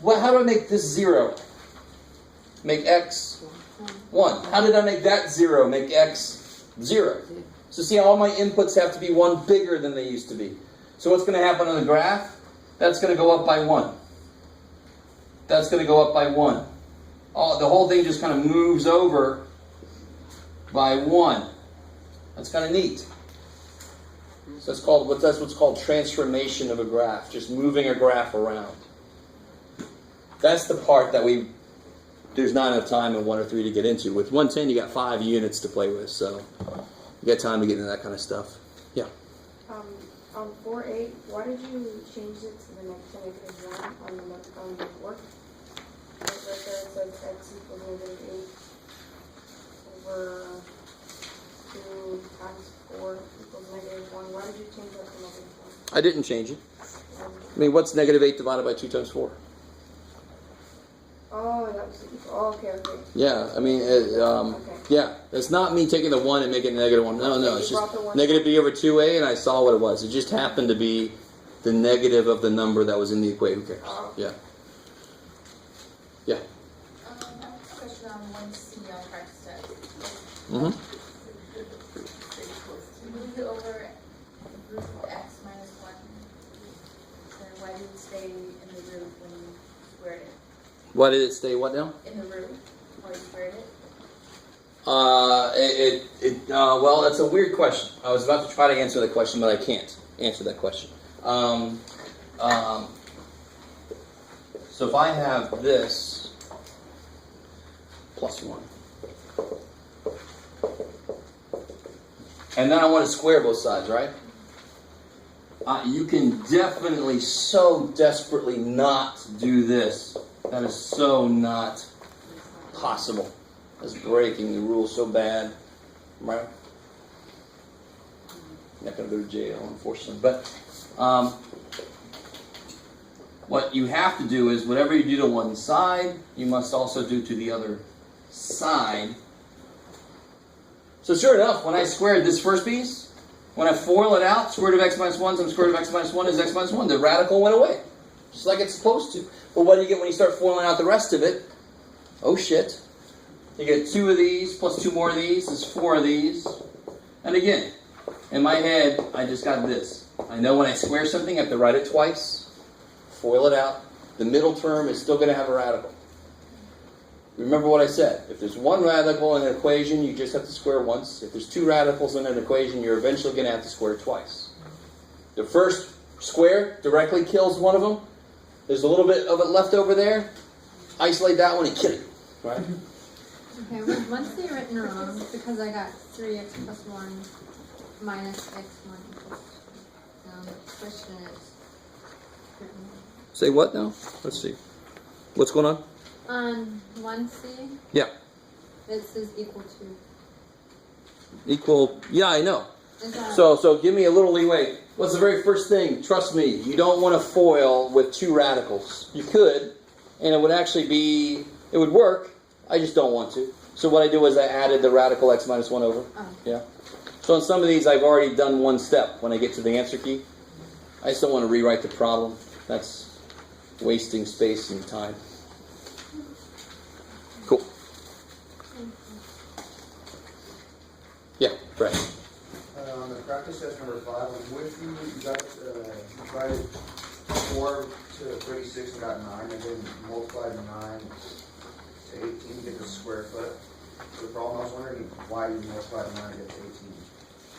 Well, how do I make this 0? Make x 1. How did I make that 0? Make x 0. So see, all my inputs have to be 1 bigger than they used to be. So what's going to happen on the graph? That's going to go up by 1. That's going to go up by 1. The whole thing just kind of moves over by 1. That's kind of neat. So that's what's called transformation of a graph, just moving a graph around. That's the part that there's not enough time in 103 to get into. With 110, you got 5 units to play with, so you got time to get into that kind of stuff. Yeah.
On 4.8, why did you change it to the negative 1 on the work? Right there it says x equals negative 8 over 2 times 4 equals negative 1. Why did you change that to negative 1?
I didn't change it. I mean, what's negative 8 divided by 2 times 4?
Oh, that was equal. Oh, okay.
Yeah, I mean,
Okay.
yeah, it's not me taking the 1 and making it negative 1. No,
You
it's
brought the
just
one
negative b over 2a, and I saw what it was. It just happened to be the negative of the number that was in the equation. Who cares?
Oh.
Yeah. Yeah.
I have a question on 1C on practice test.
Mm-hmm.
Moved it over root of x minus 1. Then why did it stay in the root when you squared it?
Why did it stay what now?
In the root while you squared it?
Well, that's a weird question. I was about to try to answer that question, but I can't answer that question. So if I have this plus 1, and then I want to square both sides, right? You can definitely so desperately not do this. That is so not possible. That's breaking the rule so bad, right? I'm not going to go to jail, unfortunately. But what you have to do is whatever you do to one side, you must also do to the other side. So sure enough, when I squared this first piece, when I FOIL it out, square root of x minus 1 times square root of x minus 1 is x minus 1. The radical went away, just like it's supposed to. But what do you get when you start FOILing out the rest of it? Oh shit. You get 2 of these plus 2 more of these is 4 of these. And again, in my head, I just got this. I know when I square something, I have to write it twice, FOIL it out. The middle term is still going to have a radical. Remember what I said. If there's 1 radical in an equation, you just have to square once. If there's 2 radicals in an equation, you're eventually going to have to square twice. The first square directly kills one of them. There's a little bit of it left over there. Isolate that one and kill it. Right?
Okay, was 1C written wrong because I got 3x plus 1
minus x minus. Question is.
Say what now? Let's see. What's going on?
On 1C.
Yeah.
It says equal to.
Equal. Yeah, I know.
Is that-
So give me a little leeway. What's the very first thing? Trust me, you don't want to FOIL with two radicals. You could, and it would actually be, it would work. I just don't want to. So what I do is I added the radical x minus 1 over.
Oh.
Yeah. So in some of these, I've already done one step when I get to the answer key. I just don't want to rewrite the problem. That's wasting space and time. Cool. Yeah, Brett.
On the practice test number 5, what if you got divided 4 to 36 and got 9, and then multiplied 9 to 18 to get the square foot? The problem, I was wondering why you multiplied 9 to get to 18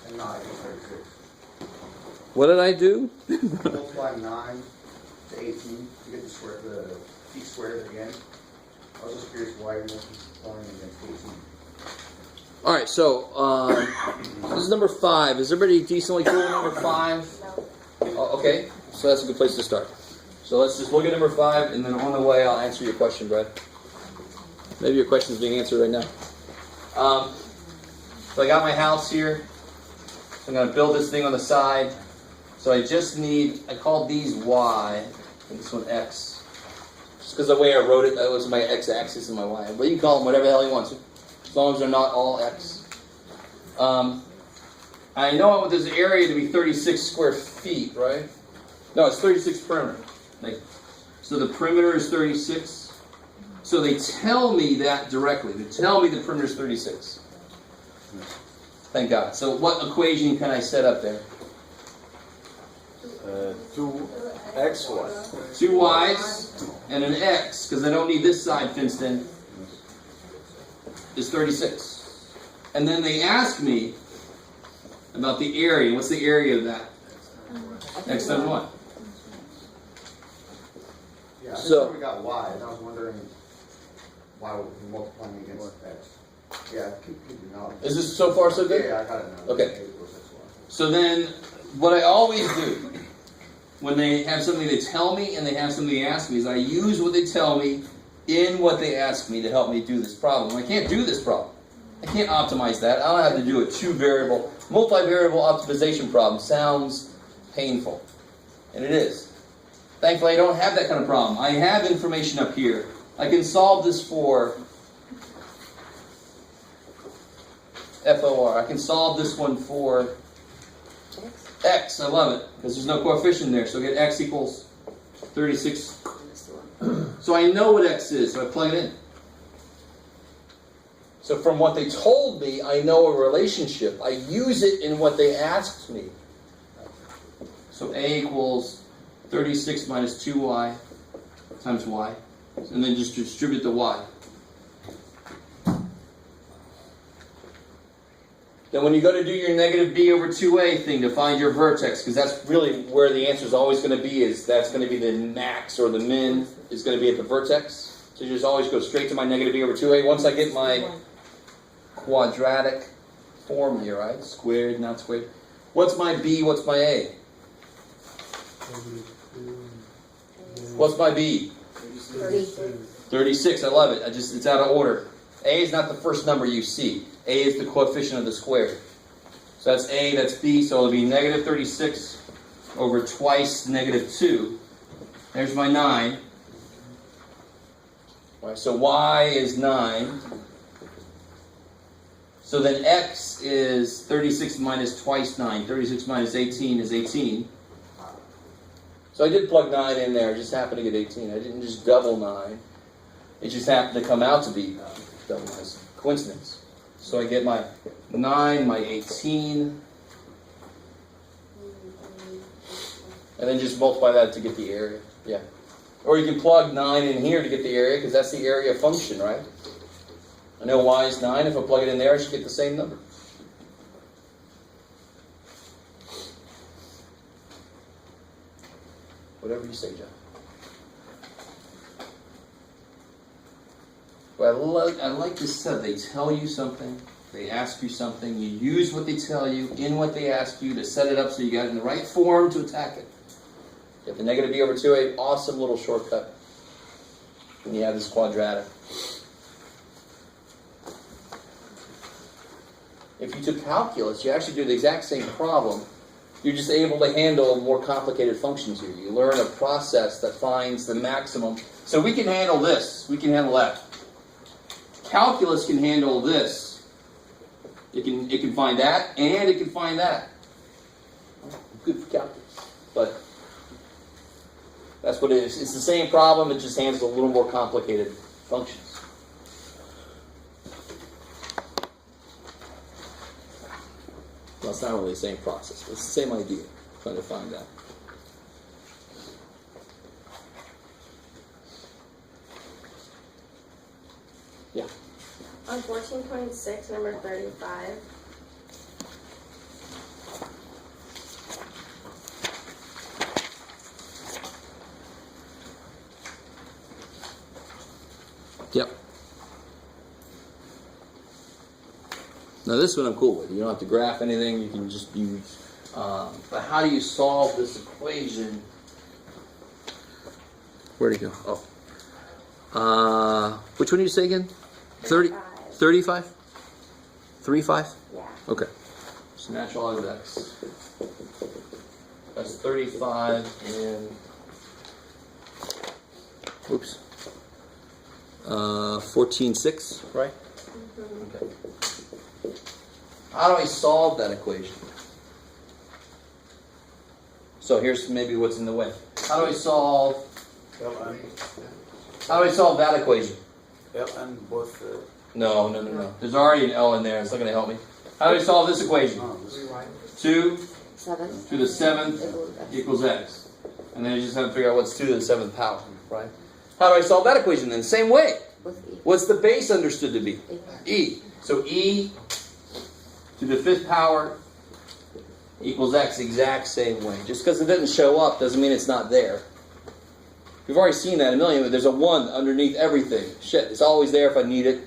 and not get 36.
What did I do?
Multiply 9 to 18 to get the feet squared again. I was just curious why you're multiplying against 18.
All right, so this is number 5. Is everybody decently cool with number 5? Oh, okay, so that's a good place to start. So let's just look at number 5, and then on the way I'll answer your question, Brad. Maybe your question is being answered right now. So I got my house here. So I'm going to build this thing on the side. So I just need, I called these Y, and this one X. Just because the way I wrote it, that was my X-axis and my Y. But you can call them whatever the hell you want to. As long as they're not all X. I know I want this area to be 36 square feet, right? No, it's 36 perimeter. So the perimeter is 36. So they tell me that directly. They tell me the perimeter is 36. Thank God. So what equation can I set up there?
2xy.
2 Y's and an X, because I don't need this side fenced in, is 36. And then they ask me about the area. What's the area of that? X times 1.
Yeah, I
So-
think we got y, and I was wondering why we're multiplying against x. Yeah, keep your knowledge.
Is this so far so good?
Yeah, I got it now.
Okay. So then, what I always do, when they have something they tell me and they have something they ask me, is I use what they tell me in what they ask me to help me do this problem. I can't do this problem. I can't optimize that. I don't have to do a two-variable, multi-variable optimization problem. Sounds painful. And it is. Thankfully, I don't have that kind of problem. I have information up here. I can solve this for FOR. I can solve this one for X. I love it, because there's no coefficient there. So I get X equals 36. So I know what X is, so I plug it in. So from what they told me, I know a relationship. I use it in what they asked me. So A equals 36 minus 2y times y. And then just distribute the y. Then when you go to do your negative b over 2a thing to find your vertex, because that's really where the answer is always going to be, is that's going to be the max or the min is going to be at the vertex. So you just always go straight to my negative b over 2a. Once I get my quadratic form here, right? Squared, not squared. What's my b? What's my a? What's my b? 36. I love it. It's out of order. A is not the first number you see. A is the coefficient of the square. So that's A, that's B, so it'll be negative 36 over twice negative 2. There's my 9. All right, so Y is 9. So then X is 36 minus twice 9. 36 minus 18 is 18. So I did plug 9 in there. I just happened to get 18. I didn't just double 9. It just happened to come out to be double 9. Coincidence. So I get my 9, my 18, and then just multiply that to get the area. Yeah. Or you can plug 9 in here to get the area, because that's the area function, right? I know y is 9. If I plug it in there, I should get the same number. Whatever you say, John. But I like this stuff. They tell you something, They ask you something, you use what they tell you in what they ask you to set it up so you got it in the right form to attack it. You have the negative b over 2a, awesome little shortcut. And you have this quadratic. If you took calculus, you actually do the exact same problem. You're just able to handle more complicated functions here. You learn a process that finds the maximum. So we can handle this. We can handle that. Calculus can handle this. It can find that, and it can find that. Good for calculus. But that's what it is. It's the same problem. It just handles a little more complicated functions. Well, it's not really the same process, but it's the same idea, trying to find that. Yeah.
On 14.6, number 35.
Yep. Now this one I'm cool with. You don't have to graph anything. You can just use. But how do you solve this equation? Where'd it go? Oh. Which one did you say again? 35? 35?
Yeah.
Okay. So natural log of x. That's 35 and... Oops. 14.6, right? Okay. How do I solve that equation? So here's maybe what's in the way. How do I solve that equation?
Ln both.
No. There's already an L in there. It's not going to help me. How do I solve this equation? 2 to the 7th equals x. And then you just have to figure out what's 2 to the 7th power, right? How do I solve that equation then? Same way. What's the base understood to be? E. So E to the 5th power equals x, exact same way. Just because it didn't show up doesn't mean it's not there. We've already seen that a million, but there's a 1 underneath everything. Shit, it's always there if I need it.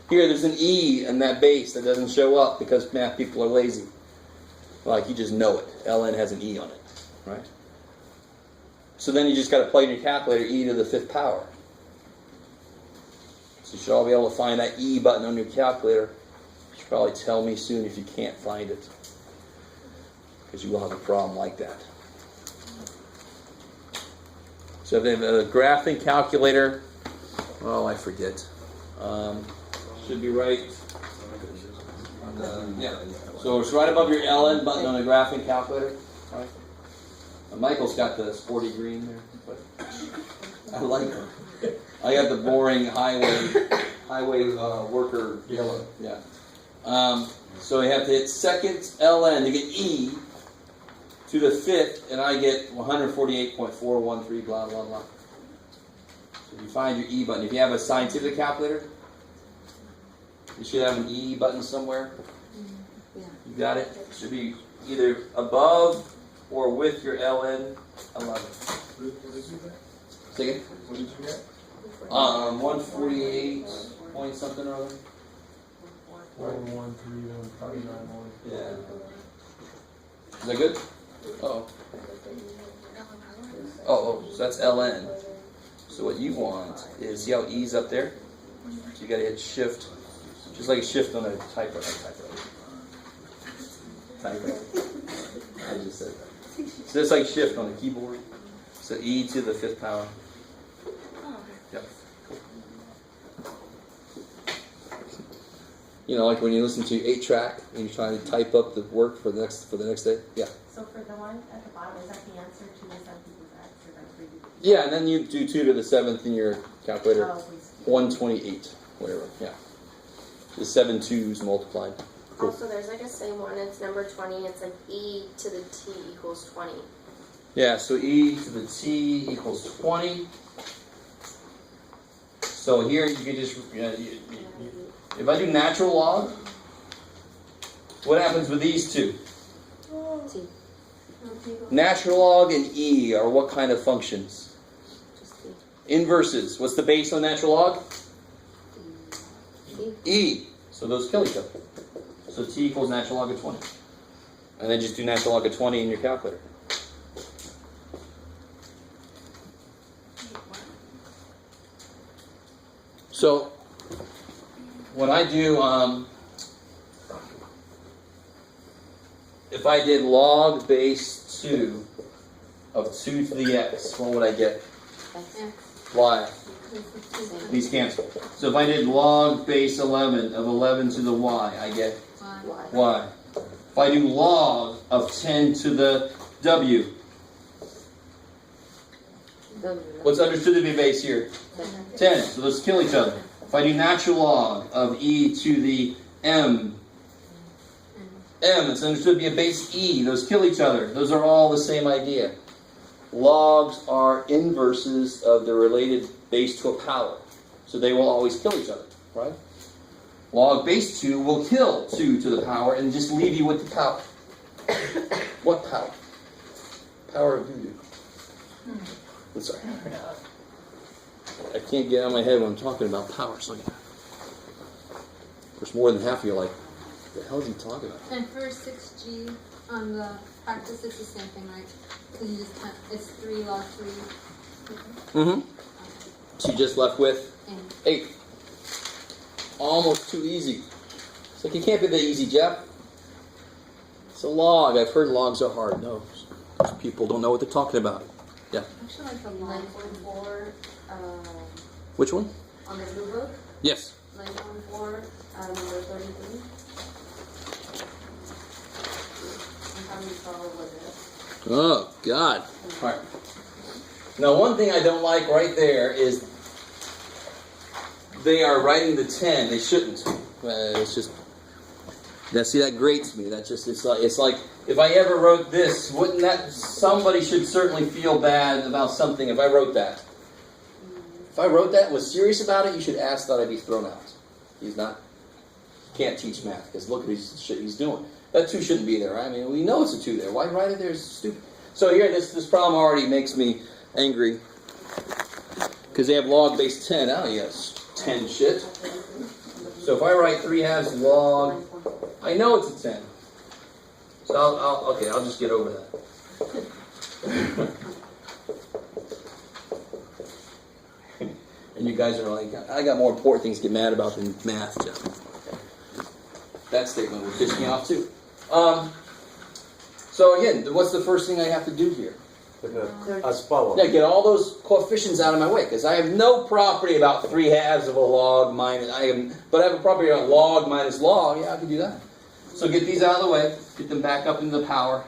Here, there's an E in that base that doesn't show up because math people are lazy. Like, you just know it. Ln has an E on it, right? So then you just got to plug in your calculator, E to the 5th power. So you should all be able to find that E button on your calculator. You should probably tell me soon if you can't find it, because you will have a problem like that. So if they have a graphing calculator, oh, I forget. Should be right. Yeah. So it's right above your Ln button on the graphing calculator. Right. Michael's got the sporty green there, but I like it. I got the boring highway worker yellow. Yeah. So you have to hit second Ln to get E to the 5th, and I get 148.413, blah, blah, blah. So you find your E button. If you have a scientific calculator, you should have an E button somewhere. You got it? It should be either above or with your Ln 11. Say again?
What did you get?
148 point something or other.
113,
Yeah. Is that good? Oh, so that's Ln. So what you want is, see how E's up there? So you got to hit shift, just like shift on a typewriter. I just said that. So it's like shift on a keyboard. So E to the 5th power. Yep. You know, like when you listen to 8-track and you're trying to type up the work for the next day. Yeah.
So for the one at the bottom, is that the answer to the 7 equals x, or like 3 equals x?
Yeah, and then you do 2 to the 7th in your calculator. 128, whatever. Yeah. The 7 2's multiplied. Cool.
Also, there's like a same one. It's number 20. It's like E to the T equals 20.
Yeah, so E to the T equals 20. So here you can just, if I do natural log, what happens with these two?
T.
Natural log and E are what kind of functions?
Just T.
Inverses. What's the base on natural log? E. So those kill each other. So t equals natural log of 20. And then just do natural log of 20 in your calculator. So when I do, if I did log base 2 of 2 to the x, what would I get? Y. These cancel. So if I did log base 11 of 11 to the y, I get y. If I do log of 10 to the w, what's understood to be base here? 10. So those kill each other. If I do natural log of e to the m, it's understood to be a base e. Those kill each other. Those are all the same idea. Logs are inverses of the related base to a power. So they will always kill each other, right? Log base 2 will kill 2 to the power and just leave you with the power. What power? Power of voodoo. I'm sorry. I can't get out of my head when I'm talking about power. So, of course, more than half of you are like, what the hell is he talking about?
And for 6G on the practice, it's the same thing, right? So you just it's 3 log 3.
Mm-hmm. So you just left with 8. Almost too easy. It's like, it can't be that easy, Jeff. It's a log. I've heard logs are hard. No. People don't know what they're talking about. Yeah.
Actually, like the log 9.4.
Which one?
On the blue book.
Yes.
9.4, number 33. I'm having trouble with it.
Oh, God. All right. Now, one thing I don't like right there is they are writing the 10. They shouldn't. It's just, see, that grates me. That just, it's like, if I ever wrote this, wouldn't that, somebody should certainly feel bad about something if I wrote that. If I wrote that and was serious about it, you should ask that I be thrown out. He's not, can't teach math, because look at his shit he's doing. That 2 shouldn't be there. I mean, we know it's a 2 there. Why write it there? It's stupid. So here, this problem already makes me angry. Because they have log base 10. Oh, yes. 10 shit. So if I write 3/2 log, I know it's a 10. So I'll just get over that. And you guys are like, I got more important things to get mad about than math, Jeff. That statement would piss me off too. So again, what's the first thing I have to do here?
As power.
Yeah, get all those coefficients out of my way, because I have no property about 3/2 of a log minus. But I have a property about log minus log. Yeah, I can do that. So get these out of the way. Get them back up into the power.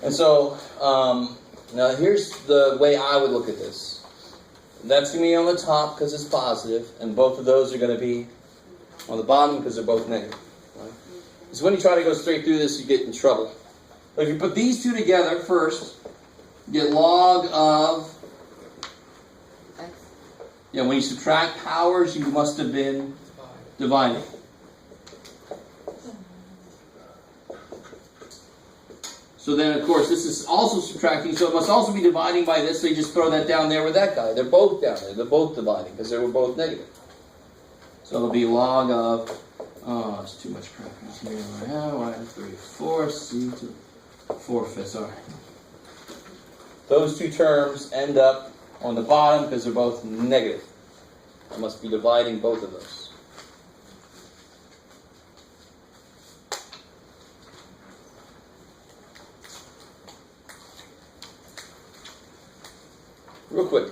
And so, now here's the way I would look at this. That's going to be on the top because it's positive, and both of those are going to be on the bottom because they're both negative. Right? So when you try to go straight through this, you get in trouble. But if you put these 2 together first, you get log of... Yeah, when you subtract powers, you must have been dividing. So then, of course, this is also subtracting, so it must also be dividing by this, so you just throw that down there with that guy. They're both down there. They're both dividing, because they were both negative. So it'll be log of, oh, it's too much crap here. 1 3/4, C to 4/5, all right. Those 2 terms end up on the bottom because they're both negative. I must be dividing both of those. Real quick,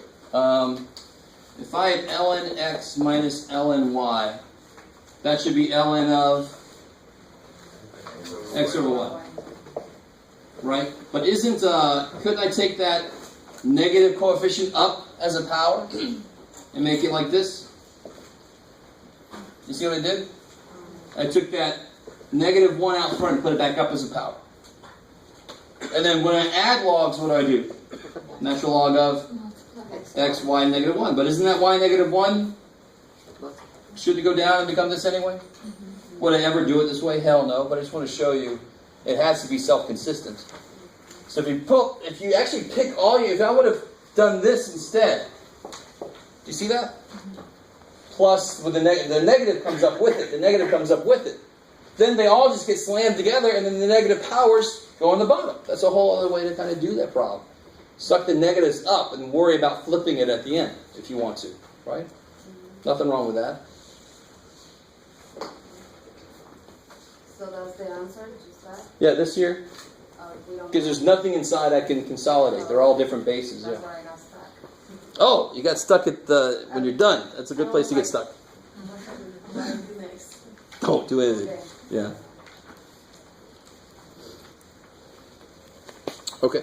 if I had ln x minus ln y, that should be ln of x over y, right? But isn't, couldn't I take that negative coefficient up as a power and make it like this? You see what I did? I took that negative 1 out front and put it back up as a power. And then when I add logs, what do? Natural log of x, y, negative 1. But isn't that y negative 1? Should it go down and become this anyway? Would I ever do it this way? Hell no, but I just want to show you it has to be self-consistent. So if you actually pick if I would have done this instead, do you see that? Plus, with the negative comes up with it. The negative comes up with it. Then they all just get slammed together, and then the negative powers go on the bottom. That's a whole other way to kind of do that problem. Suck the negatives up and worry about flipping it at the end if you want to, right? Nothing wrong with that.
So that's the answer, just that?
Yeah, this here,
We don't.
because there's nothing inside I can consolidate. They're all different bases.
That's
Yeah.
where I got stuck.
Oh, you got stuck at when you're done. That's a good place to get stuck. Don't do anything.
Okay.
Yeah. Okay.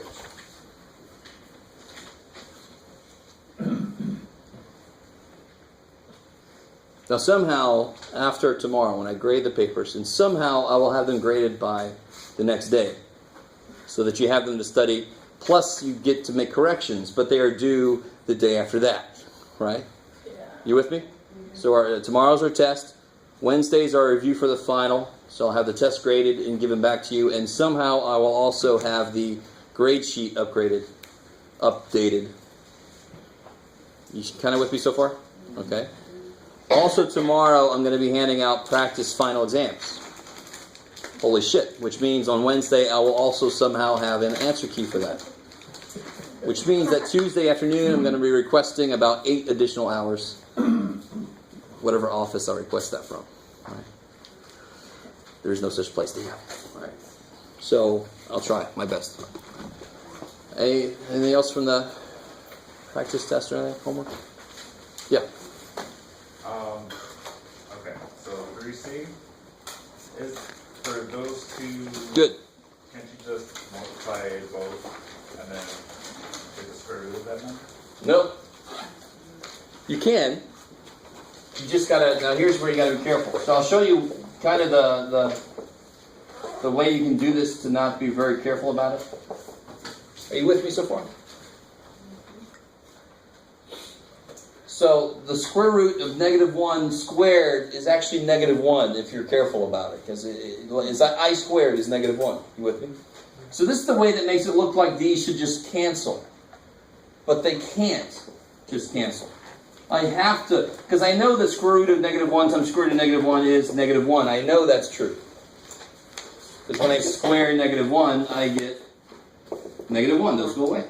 Now somehow, after tomorrow, when I grade the papers, and somehow I will have them graded by the next day, so that you have them to study, plus you get to make corrections, but they are due the day after that, right?
Yeah.
You with me? So tomorrow's our test. Wednesday's our review for the final, so I'll have the test graded and given back to you, and somehow I will also have the grade sheet updated. You kind of with me so far? Okay. Also tomorrow I'm going to be handing out practice final exams. Holy shit. Which means on Wednesday I will also somehow have an answer key for that. Which means that Tuesday afternoon I'm going to be requesting about 8 additional hours. Whatever office I request that from. Right. There is no such place to have. Right. So I'll try my best. Anything else from the practice test or anything? Homework? Yeah.
Okay, so 3C is for those two.
Good.
Can't you just multiply both and then take the square root of that number?
No. You can. You just gotta. Now here's where you gotta be careful. So I'll show you kind of the way you can do this to not be very careful about it. Are you with me so far? So the square root of -1 squared is actually -1 if you're careful about it, because it's I squared is -1. You with me? So this is the way that makes it look like these should just cancel, but they can't just cancel. I have to, because I know that square root of -1 times square root of -1 is -1. I know that's true. Because when I square -1, I get -1. Those go away.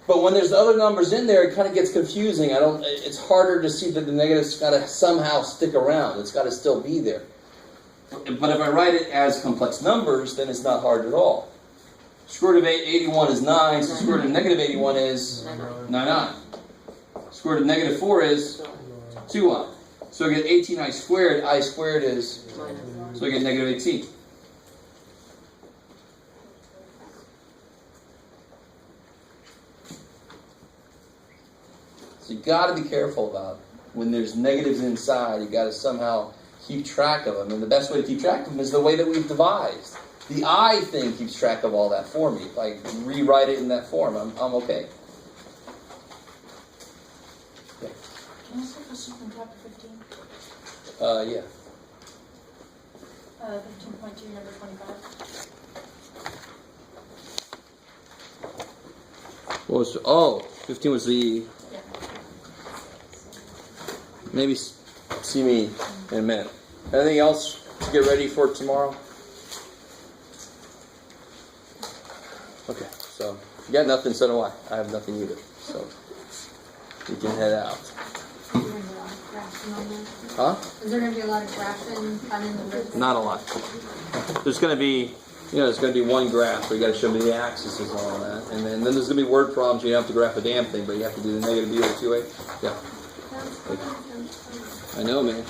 But when there's other numbers in there, it kind of gets confusing. It's harder to see that the negative's got to somehow stick around. It's got to still be there. But if I write it as complex numbers, then it's not hard at all. Square root of 81 is 9, so square root of -81 is 9i. Square root of -4 is 2i. So I get 18i squared. I squared is, so I get -18. So you got to be careful about when there's negatives inside. You got to somehow keep track of them, and the best way to keep track of them is the way that we've devised. The I thing keeps track of all that for me. If I rewrite it in that form, I'm okay.
Can I ask a question from chapter 15?
Yeah.
15.2, number 25.
What was 15 was the. Maybe see me in a minute. Anything else to get ready for tomorrow? Okay, so if you got nothing, so do I. I have nothing either. So you can head out. Huh?
Is there going to be a lot of graphing fun in the group?
Not a lot. There's going to be, there's going to be one graph where you got to show me the axes and all that, and then there's going to be word problems. You don't have to graph a damn thing, but you have to do the negative b over 2a. Yeah. I know, man.